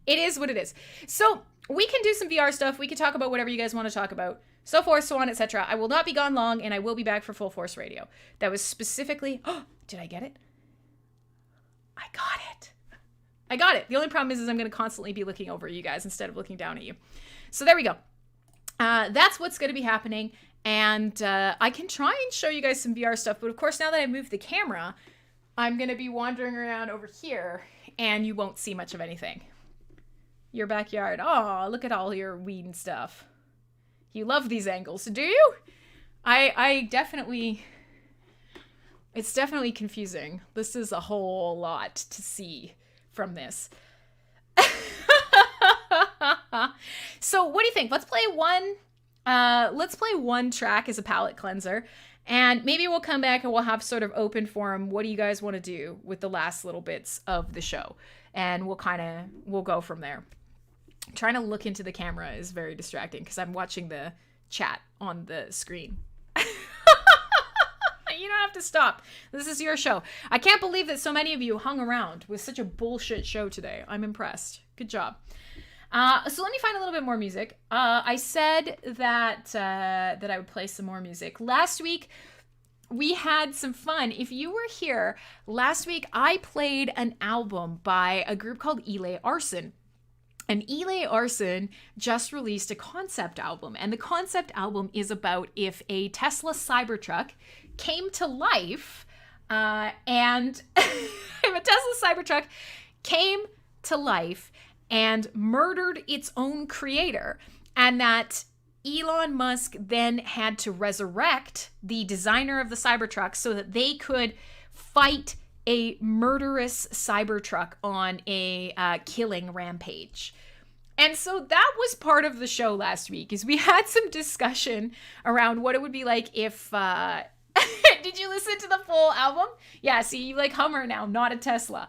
It is what it is. So we can do some VR stuff. We can talk about whatever you guys want to talk about. So forth, so on, etc. I will not be gone long, and I will be back for Full Force Radio. That was specifically... did I get it? I got it. I got it. The only problem is I'm going to constantly be looking over at you guys instead of looking down at you. So there we go. That's what's going to be happening. And I can try and show you guys some VR stuff. But of course, now that I moved the camera, I'm going to be wandering around over here, and you won't see much of anything. Your backyard. Oh, look at all your weed and stuff. You love these angles, do you? I definitely... It's definitely confusing. This is a whole lot to see from this. So what do you think? Let's play one track as a palate cleanser, and maybe we'll come back and we'll have sort of open forum. What do you guys want to do with the last little bits of the show? And we'll go from there. Trying to look into the camera is very distracting because I'm watching the chat on the screen. You don't have to stop. This is your show. I can't believe that so many of you hung around with such a bullshit show today. I'm impressed. Good job. So let me find a little bit more music. I said that I would play some more music. Last week, we had some fun. If you were here, last week I played an album by a group called Elay Arson. And Elay Arson just released a concept album. And the concept album is about if a Tesla Cybertruck came to life, and if a Tesla Cybertruck came to life and murdered its own creator, and that Elon Musk then had to resurrect the designer of the Cybertruck so that they could fight a murderous Cybertruck on a killing rampage. And so that was part of the show last week, is we had some discussion around what it would be like if... Did you listen to the full album? Yeah, see, you like Hummer now, not a Tesla.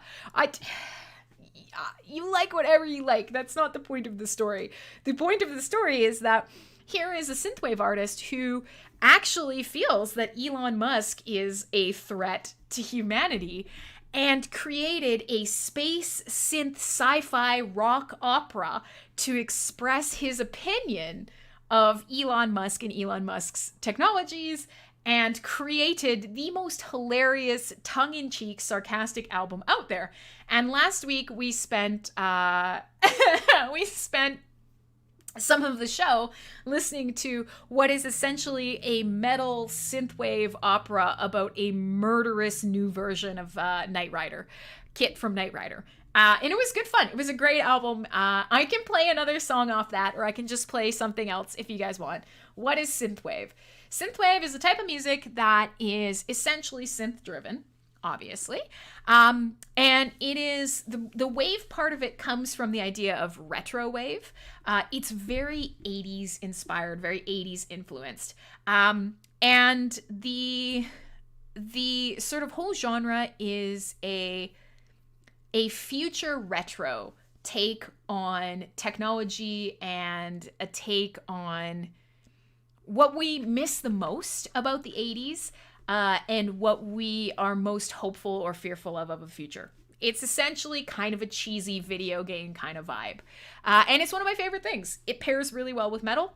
You like whatever you like. That's not the point of the story. The point of the story is that here is a synthwave artist who actually feels that Elon Musk is a threat to humanity and created a space synth sci-fi rock opera to express his opinion of Elon Musk and Elon Musk's technologies, and created the most hilarious, tongue-in-cheek, sarcastic album out there. And last week we spent some of the show listening to what is essentially a metal synthwave opera about a murderous new version of Knight Rider, Kit from Knight Rider. And it was good fun. It was a great album. I can play another song off that, or I can just play something else if you guys want. What is synthwave? Synthwave is a type of music that is essentially synth-driven, obviously. And it is, the wave part of it comes from the idea of retro wave. It's very 80s inspired, very 80s influenced. And the the sort of whole genre is a future retro take on technology and a take on what we miss the most about the 80s and what we are most hopeful or fearful of the future. It's essentially kind of a cheesy video game kind of vibe. And it's one of my favorite things. It pairs really well with metal.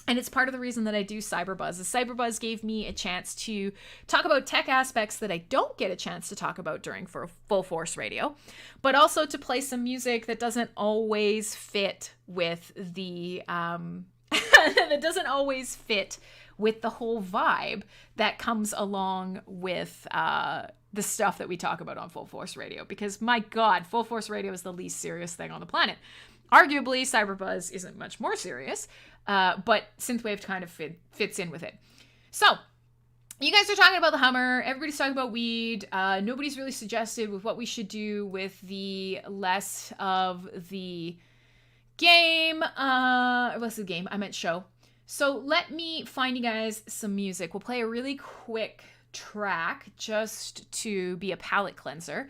And it's part of the reason that I do Cyberbuzz. Cyberbuzz gave me a chance to talk about tech aspects that I don't get a chance to talk about during for Full Force Radio, but also to play some music that doesn't always fit with the that doesn't always fit with the whole vibe that comes along with the stuff that we talk about on Full Force Radio. Because my God, Full Force Radio is the least serious thing on the planet. Arguably, Cyberbuzz isn't much more serious, but Synthwave kind of fits in with it. So, you guys are talking about the Hummer. Everybody's talking about weed. Nobody's really suggested with what we should do with the less of the game. Less of the game. I meant show. So, let me find you guys some music. We'll play a really quick track just to be a palate cleanser.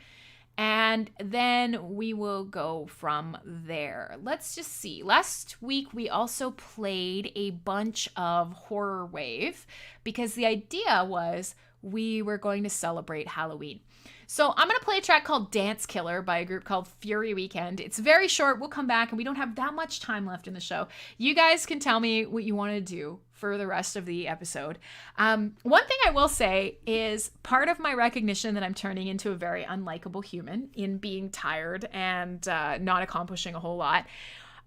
And then we will go from there. Let's just see. Last week, we also played a bunch of Horror Wave because the idea was we were going to celebrate Halloween. So I'm going to play a track called Dance Killer by a group called Fury Weekend. It's very short. We'll come back and we don't have that much time left in the show. You guys can tell me what you want to do for the rest of the episode. One thing I will say is part of my recognition that I'm turning into a very unlikable human in being tired and not accomplishing a whole lot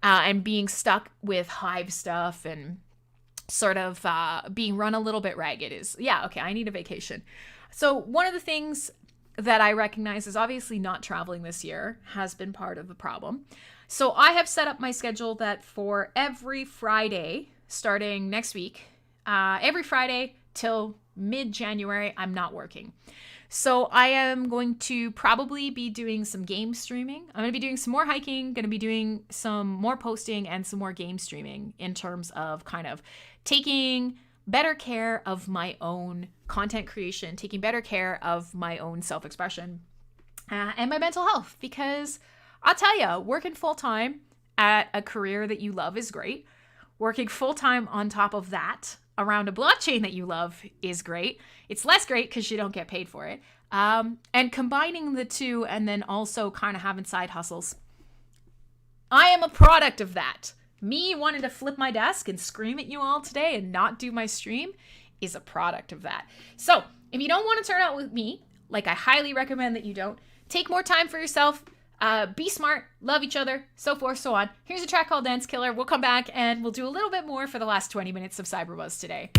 and being stuck with hive stuff and sort of being run a little bit ragged is, okay, I need a vacation. So one of the things that I recognize is obviously not traveling this year has been part of the problem. So I have set up my schedule that for every Friday, starting next week, every Friday till mid-January, I'm not working. So I am going to probably be doing some game streaming. I'm going to be doing some more hiking, going to be doing some more posting and some more game streaming in terms of kind of taking better care of my own content creation, taking better care of my own self-expression and my mental health. Because I'll tell you, working full-time at a career that you love is great. Working full-time on top of that around a blockchain that you love is great. It's less great because you don't get paid for it. And combining the two and then also kind of having side hustles. I am a product of that. Me wanting to flip my desk and scream at you all today and not do my stream is a product of that. So if you don't want to turn out with me, like I highly recommend that you don't, take more time for yourself. Be smart, love each other, so forth, so on. Here's a track called Dance Killer. We'll come back and we'll do a little bit more for the last 20 minutes of Cyberbuzz today.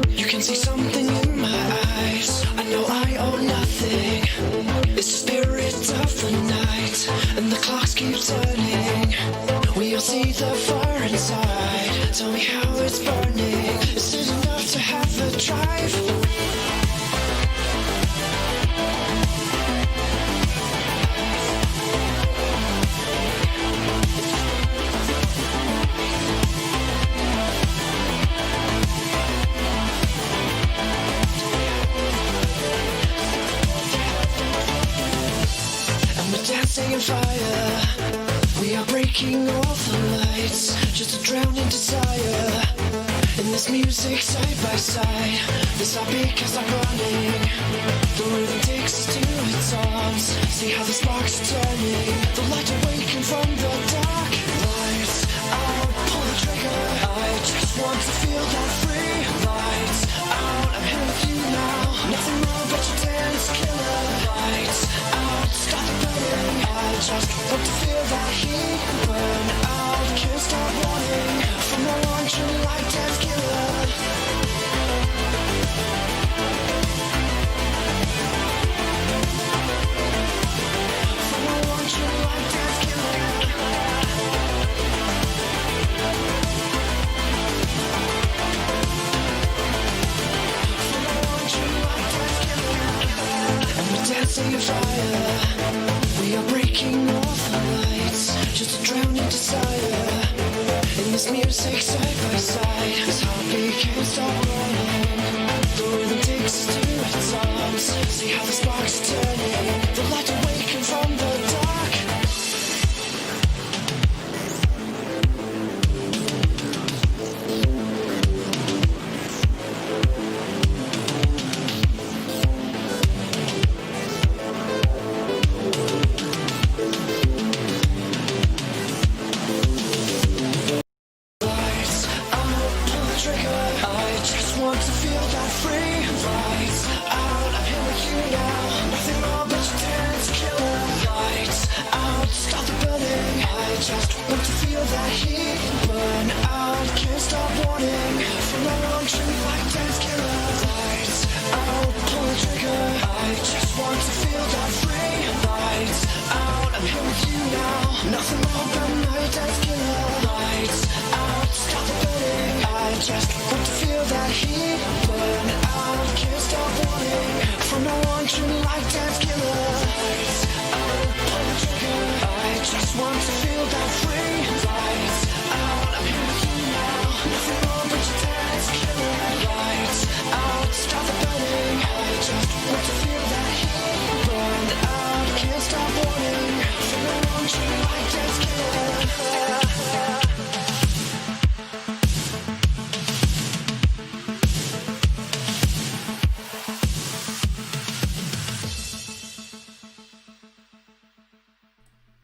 You can see something in my eyes. I know I own nothing. It's the spirit of the night, and the clocks keep turning. We all see the fire inside. Tell me how it's burning. Is it enough to have a drive? Dancing in fire, we are breaking all the lights, just a drowning desire. In this music side by side, this our beat cause I'm running. The rhythm takes us to its arms. See how the sparks are turning. The light awaken from the dark. Lights out, pull the trigger. I just want to feel that free. Lights out, I'm here with you now. Nothing more but your dance killer. Lights out, stop the burning. I see fire. We are breaking all the lights, just a drowning desire. In this music side by side, this heartbeat can't stop running. The rhythm takes us to its arms. See how the sparks are turning. The light awaken from the dark.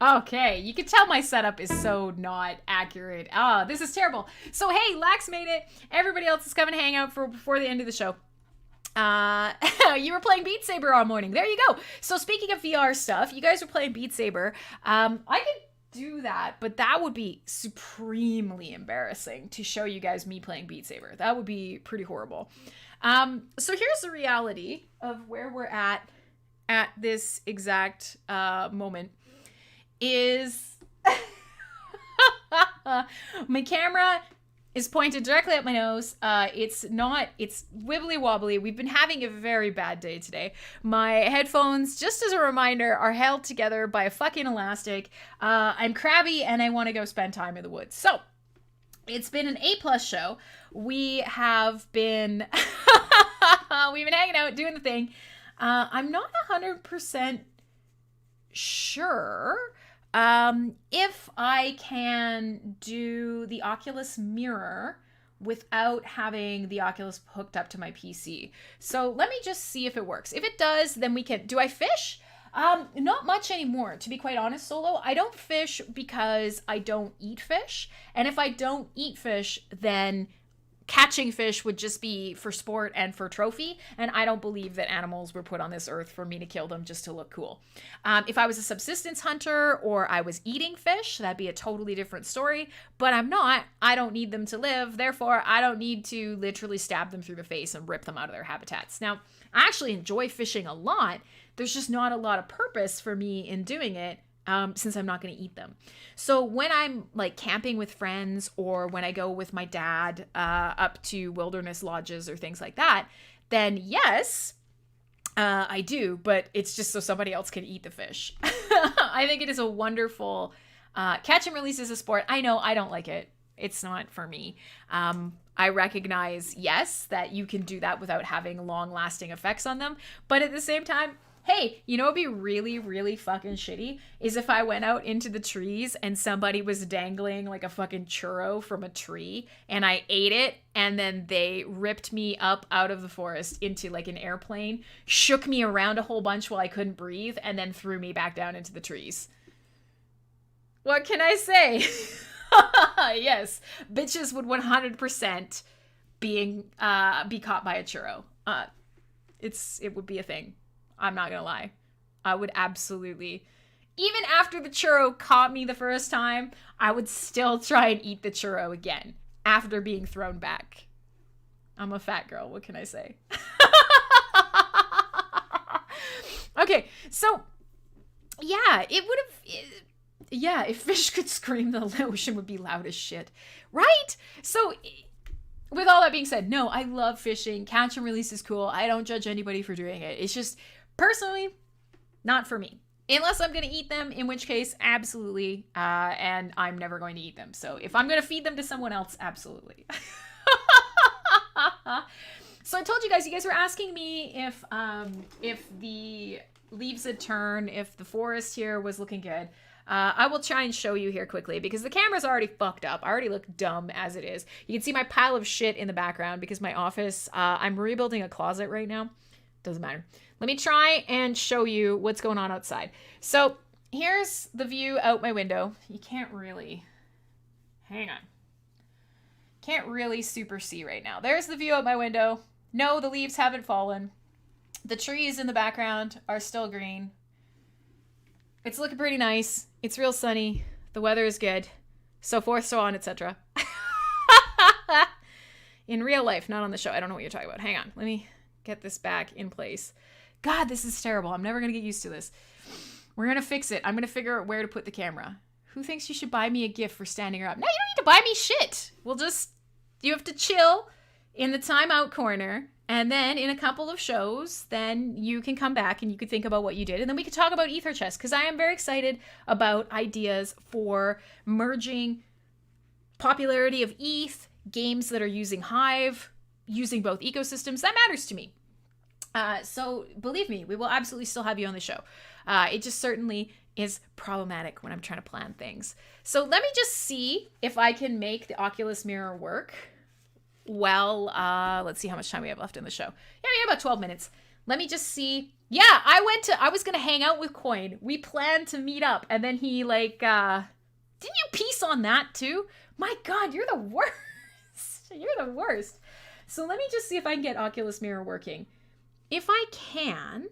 Okay, you can tell my setup is so not accurate. Ah, this is terrible. So hey, Lax made it. Everybody else is coming to hang out for before the end of the show. You were playing Beat Saber all morning. There you go. So speaking of VR stuff, you guys were playing Beat Saber. I could do that, but that would be supremely embarrassing to show you guys me playing Beat Saber. That would be pretty horrible. So here's the reality of where we're at this exact moment. Is my camera is pointed directly at my nose. It's wibbly wobbly. We've been having a very bad day today. My headphones, just as a reminder, are held together by a fucking elastic. I'm crabby and I want to go spend time in the woods. So it's been an A+ show. We have been we've been hanging out, doing the thing. I'm not 100% sure if I can do the Oculus mirror without having the Oculus hooked up to my PC. So let me just see if it works. If it does, then we can... Do I fish? Not much anymore, to be quite honest, Solo. I don't fish because I don't eat fish. And if I don't eat fish, then catching fish would just be for sport and for trophy, and I don't believe that animals were put on this earth for me to kill them just to look cool. If I was a subsistence hunter or I was eating fish, that'd be a totally different story, but I'm not. I don't need them to live, therefore I don't need to literally stab them through the face and rip them out of their habitats. Now, I actually enjoy fishing a lot. There's just not a lot of purpose for me in doing it, since I'm not going to eat them. So when I'm like camping with friends or when I go with my dad up to wilderness lodges or things like that, then yes, I do, but it's just so somebody else can eat the fish. I think it is a wonderful catch and release as a sport. I know I don't like it. It's not for me. I recognize, yes, that you can do that without having long-lasting effects on them, but at the same time, hey, you know what'd be really, really fucking shitty is if I went out into the trees and somebody was dangling like a fucking churro from a tree and I ate it and then they ripped me up out of the forest into like an airplane, shook me around a whole bunch while I couldn't breathe, and then threw me back down into the trees. What can I say? Yes, bitches would 100% be caught by a churro. It would be a thing. I'm not gonna lie. I would absolutely, even after the churro caught me the first time, I would still try and eat the churro again after being thrown back. I'm a fat girl, what can I say? Okay, so yeah, if fish could scream, the ocean would be loud as shit, right? So with all that being said, no, I love fishing. Catch and release is cool. I don't judge anybody for doing it. It's just, personally, Not for me. Unless I'm going to eat them, in which case, absolutely. And I'm never going to eat them. So if I'm going to feed them to someone else, absolutely. So I told you guys were asking me if the leaves had turned, if the forest here was looking good. I will try and show you here quickly because the camera's already fucked up. I already look dumb as it is. You can see my pile of shit in the background because my office, I'm rebuilding a closet right now. Doesn't matter. Let me try and show you what's going on outside. So here's the view out my window. You can't really, hang on. Can't really super see right now. There's the view out my window. No, the leaves haven't fallen. The trees in the background are still green. It's looking pretty nice. It's real sunny. The weather is good. So forth, so on, etc. In real life, not on the show. I don't know what you're talking about. Hang on. Let me get this back in place. God, this is terrible. I'm never going to get used to this. We're going to fix it. I'm going to figure out where to put the camera. Who thinks you should buy me a gift for standing her up? No, you don't need to buy me shit. You have to chill in the timeout corner. And then in a couple of shows, then you can come back and you can think about what you did. And then we can talk about Ether Chess because I am very excited about ideas for merging popularity of ETH, games that are using Hive, using both ecosystems. That matters to me. So believe me, we will absolutely still have you on the show. It just certainly is problematic when I'm trying to plan things. So let me just see if I can make the Oculus Mirror work. Well, let's see how much time we have left in the show. Yeah, we have about 12 minutes. Let me just see. Yeah, I was going to hang out with Coin. We planned to meet up. And then he didn't you piece on that too? My God, you're the worst. You're the worst. So let me just see if I can get Oculus Mirror working. If I can,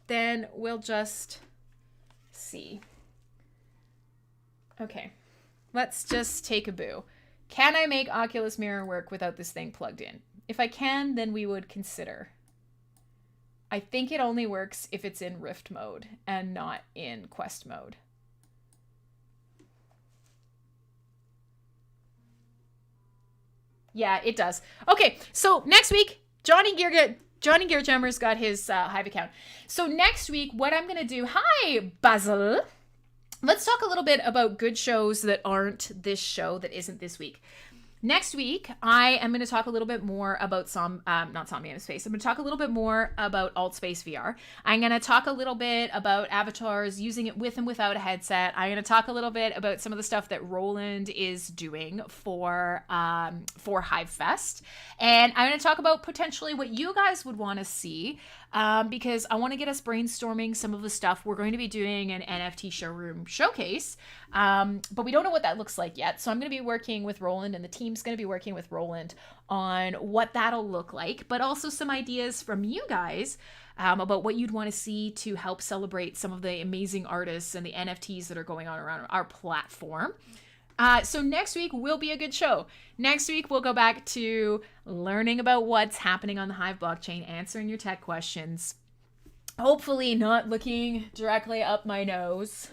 then we'll just see. Okay, let's just take a boo. Can I make Oculus Mirror work without this thing plugged in? If I can, then we would consider. I think it only works if it's in Rift mode and not in Quest mode. Yeah, it does. Okay, so next week, Johnny Gearjammer's got his Hive account. So next week, what I'm going to do... Hi, Basil! Let's talk a little bit about good shows that aren't this show, that isn't this week. Next week, I am going to talk a little bit more about not Zombie Space. I'm going to talk a little bit more about Altspace VR. I'm going to talk a little bit about avatars, using it with and without a headset. I'm going to talk a little bit about some of the stuff that Roland is doing for Hive Fest. And I'm going to talk about potentially what you guys would want to see, because I want to get us brainstorming some of the stuff. We're going to be doing an NFT showroom showcase, but we don't know what that looks like yet. So I'm going to be working with Roland, and the team's going to be working with Roland on what that'll look like, but also some ideas from you guys about what you'd want to see to help celebrate some of the amazing artists and the NFTs that are going on around our platform. So next week will be a good show. Next week, we'll go back to learning about what's happening on the Hive blockchain, answering your tech questions, hopefully not looking directly up my nose,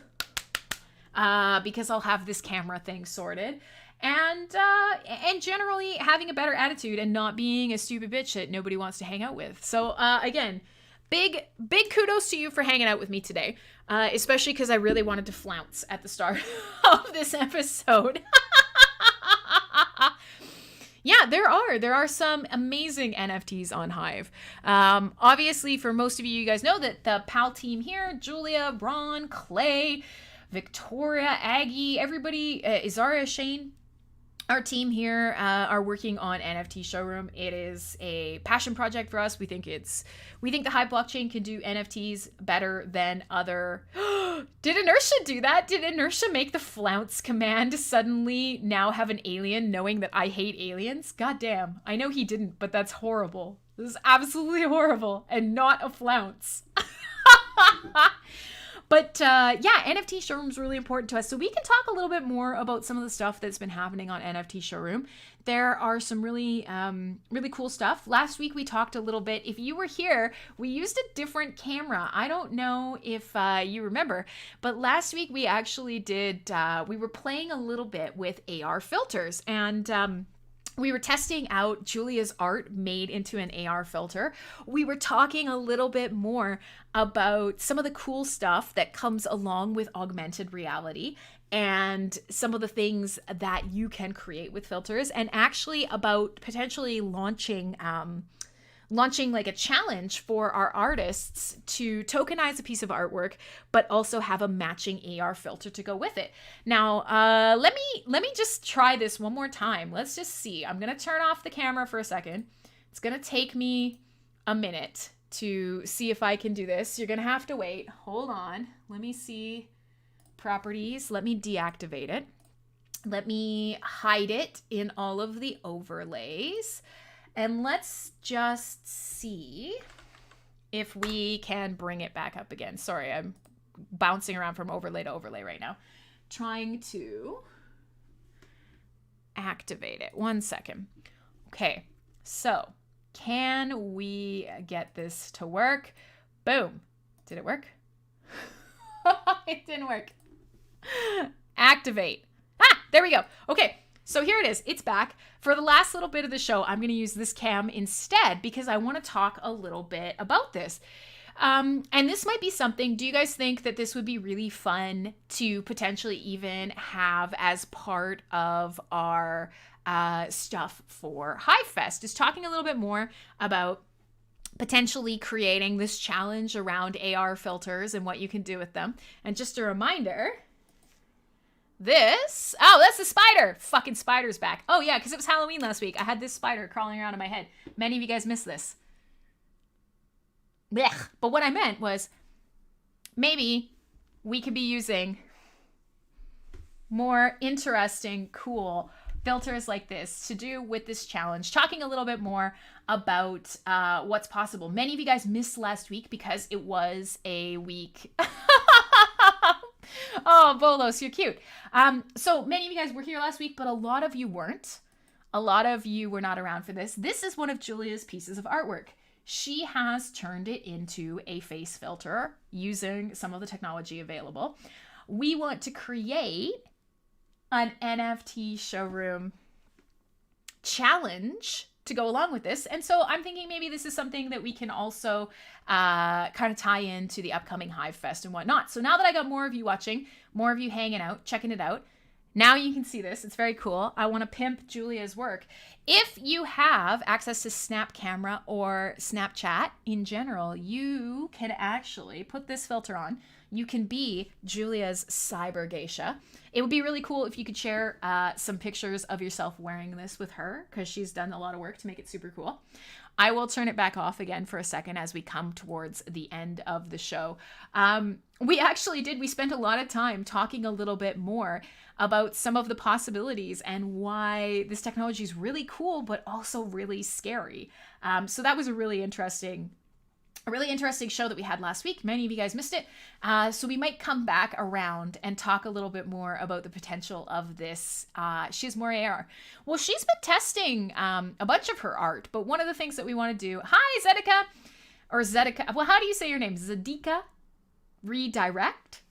because I'll have this camera thing sorted, and generally having a better attitude and not being a stupid bitch that nobody wants to hang out with. So again, big kudos to you for hanging out with me today, especially because I really wanted to flounce at the start of this episode. Yeah, there are some amazing NFTs on Hive. Obviously, for most of you, you guys know that the PAL team here, Julia, Ron, Clay, Victoria, Aggie, everybody, Izara, Shane, our team here are working on NFT Showroom. It is a passion project for us. We think the Hive blockchain can do NFTs better than other. Did Inertia do that? Did Inertia make the flounce command suddenly now have an alien knowing that I hate aliens? God damn. I know he didn't, but that's horrible. This is absolutely horrible and not a flounce. But yeah, NFT Showroom is really important to us. So we can talk a little bit more about some of the stuff that's been happening on NFT Showroom. There are some really cool stuff. Last week we talked a little bit. If you were here, we used a different camera. I don't know if you remember, but last week we actually did, we were playing a little bit with AR filters. And we were testing out Julia's art made into an AR filter. We were talking a little bit more about some of the cool stuff that comes along with augmented reality and some of the things that you can create with filters, and actually about potentially launching like a challenge for our artists to tokenize a piece of artwork, but also have a matching AR filter to go with it. Now, let me just try this one more time. Let's just see. I'm gonna turn off the camera for a second. It's gonna take me a minute to see if I can do this. You're gonna have to wait. Hold on. Let me see properties. Let me deactivate it. Let me hide it in all of the overlays. And let's just see if we can bring it back up again. Sorry, I'm bouncing around from overlay to overlay right now. Trying to activate it. 1 second. Okay, so can we get this to work? Boom. Did it work? It didn't work. Activate. Ah, there we go. Okay. So here it is. It's back. For the last little bit of the show, I'm going to use this cam instead because I want to talk a little bit about this. And this might be something, do you guys think that this would be really fun to potentially even have as part of our stuff for Hive Fest? Is talking a little bit more about potentially creating this challenge around AR filters and what you can do with them. And just a reminder... that's the spider. Fucking spider's back. Oh yeah, because it was Halloween last week. I had this spider crawling around in my head. Many of you guys missed this. Blech. But what I meant was maybe we could be using more interesting, cool filters like this to do with this challenge, talking a little bit more about what's possible. Many of you guys missed last week because it was a week. Oh, Bolos, you're cute. So many of you guys were here last week, but a lot of you weren't. A lot of you were not around for this. This is one of Julia's pieces of artwork. She has turned it into a face filter using some of the technology available. We want to create an NFT showroom challenge to go along with this. And so I'm thinking maybe this is something that we can also kind of tie into the upcoming Hive Fest and whatnot. So now that I got more of you watching, more of you hanging out, checking it out, now you can see this. It's very cool. I want to pimp Julia's work. If you have access to Snap Camera or Snapchat in general, you can actually put this filter on. You can be Julia's cyber geisha. It would be really cool if you could share some pictures of yourself wearing this with her, because she's done a lot of work to make it super cool. I will turn it back off again for a second as we come towards the end of the show. We spent a lot of time talking a little bit more about some of the possibilities and why this technology is really cool, but also really scary. So that was a really interesting show that we had last week. Many of you guys missed it. So we might come back around and talk a little bit more about the potential of this. She's more AR. Well, she's been testing a bunch of her art, but one of the things that we want to do, hi Zedeka. Well, how do you say your name? Zedeka? Redirect?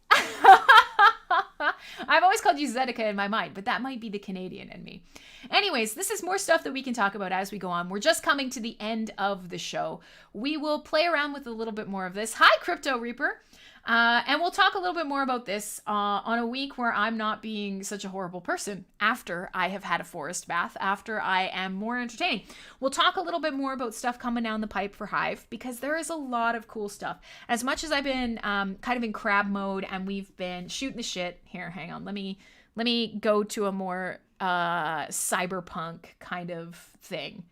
I've always called you Zedeka in my mind, but that might be the Canadian in me. Anyways, this is more stuff that we can talk about as we go on. We're just coming to the end of the show. We will play around with a little bit more of this. Hi, Crypto Reaper. And we'll talk a little bit more about this on a week where I'm not being such a horrible person, after I have had a forest bath, after I am more entertaining. We'll talk a little bit more about stuff coming down the pipe for Hive, because there is a lot of cool stuff. As much as I've been kind of in crab mode and we've been shooting the shit. Here, hang on. Let me go to a more cyberpunk kind of thing.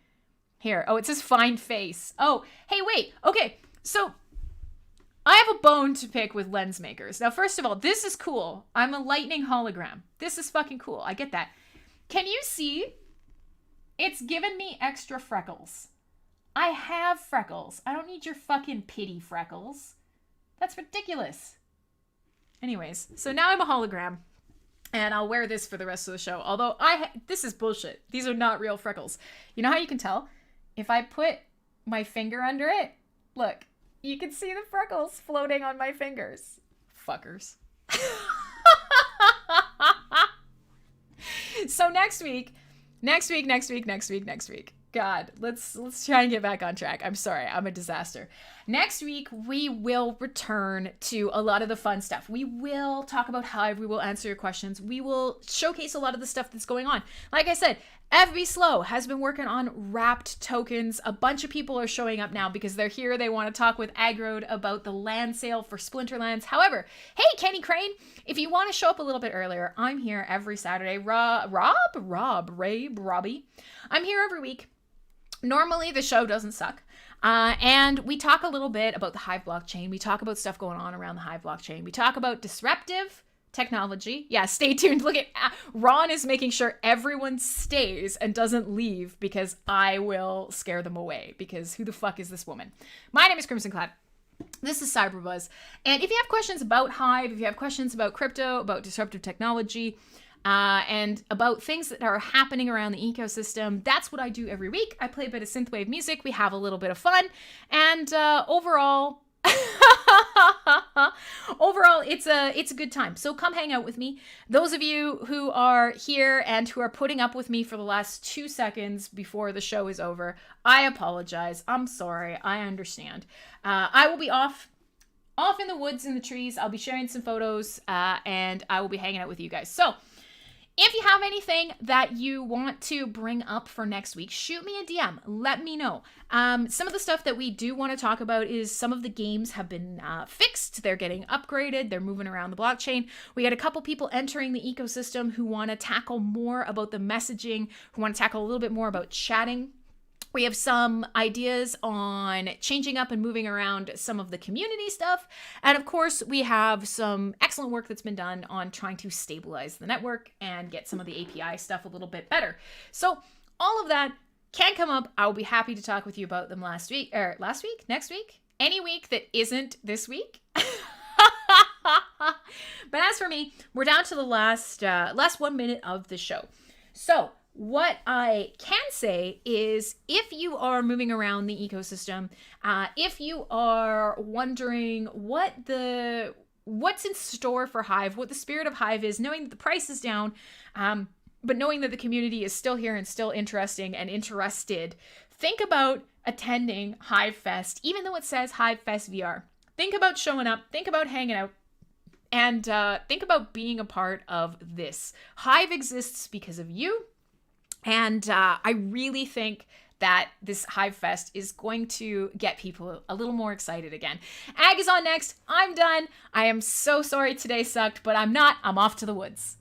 Here. Oh, it says find face. Oh, hey, wait. Okay, so I have a bone to pick with lens makers. Now, first of all, this is cool. I'm a lightning hologram. This is fucking cool. I get that. Can you see? It's given me extra freckles. I have freckles. I don't need your fucking pity freckles. That's ridiculous. Anyways, so now I'm a hologram. And I'll wear this for the rest of the show. Although this is bullshit. These are not real freckles. You know how you can tell? If I put my finger under it, look. You can see the freckles floating on my fingers. Fuckers. So next week, Next week. God, let's try and get back on track. I'm sorry, I'm a disaster. Next week, we will return to a lot of the fun stuff. We will talk about Hive. We will answer your questions. We will showcase a lot of the stuff that's going on. Like I said, FB Slow has been working on wrapped tokens. A bunch of people are showing up now because they're here. They want to talk with Aggroed about the land sale for Splinterlands. However, hey, Kenny Crane, if you want to show up a little bit earlier, I'm here every Saturday. Robbie. I'm here every week. Normally, the show doesn't suck. And we talk a little bit about the Hive blockchain. We talk about stuff going on around the Hive blockchain. We talk about disruptive technology. Yeah, stay tuned. Look at Ron is making sure everyone stays and doesn't leave because I will scare them away because who the fuck is this woman? My name is Crimsonclad. This is Cyberbuzz. And if you have questions about Hive, if you have questions about crypto, about disruptive technology, and about things that are happening around the ecosystem, that's what I do every week. I play a bit of synthwave music. We have a little bit of fun. And overall, it's a good time. So come hang out with me. Those of you who are here and who are putting up with me for the last 2 seconds before the show is over, I apologize. I'm sorry. I understand. I will be off in the woods, in the trees. I'll be sharing some photos, and I will be hanging out with you guys. So if you have anything that you want to bring up for next week, shoot me a DM. Let me know. Some of the stuff that we do want to talk about is some of the games have been fixed. They're getting upgraded. They're moving around the blockchain. We had a couple people entering the ecosystem who want to tackle more about the messaging, who want to tackle a little bit more about chatting. We have some ideas on changing up and moving around some of the community stuff. And of course, we have some excellent work that's been done on trying to stabilize the network and get some of the API stuff a little bit better. So all of that can come up. I'll be happy to talk with you about them next week, any week that isn't this week. But as for me, we're down to the last 1 minute of the show. So what I can say is if you are moving around the ecosystem, if you are wondering what's in store for Hive, what the spirit of Hive is, knowing that the price is down, but knowing that the community is still here and still interesting and interested, think about attending Hive Fest, even though it says Hive Fest VR. Think about showing up, think about hanging out, and think about being a part of this. Hive exists because of you. And I really think that this Hive Fest is going to get people a little more excited again. Ag is on next. I'm done. I am so sorry today sucked, but I'm not. I'm off to the woods.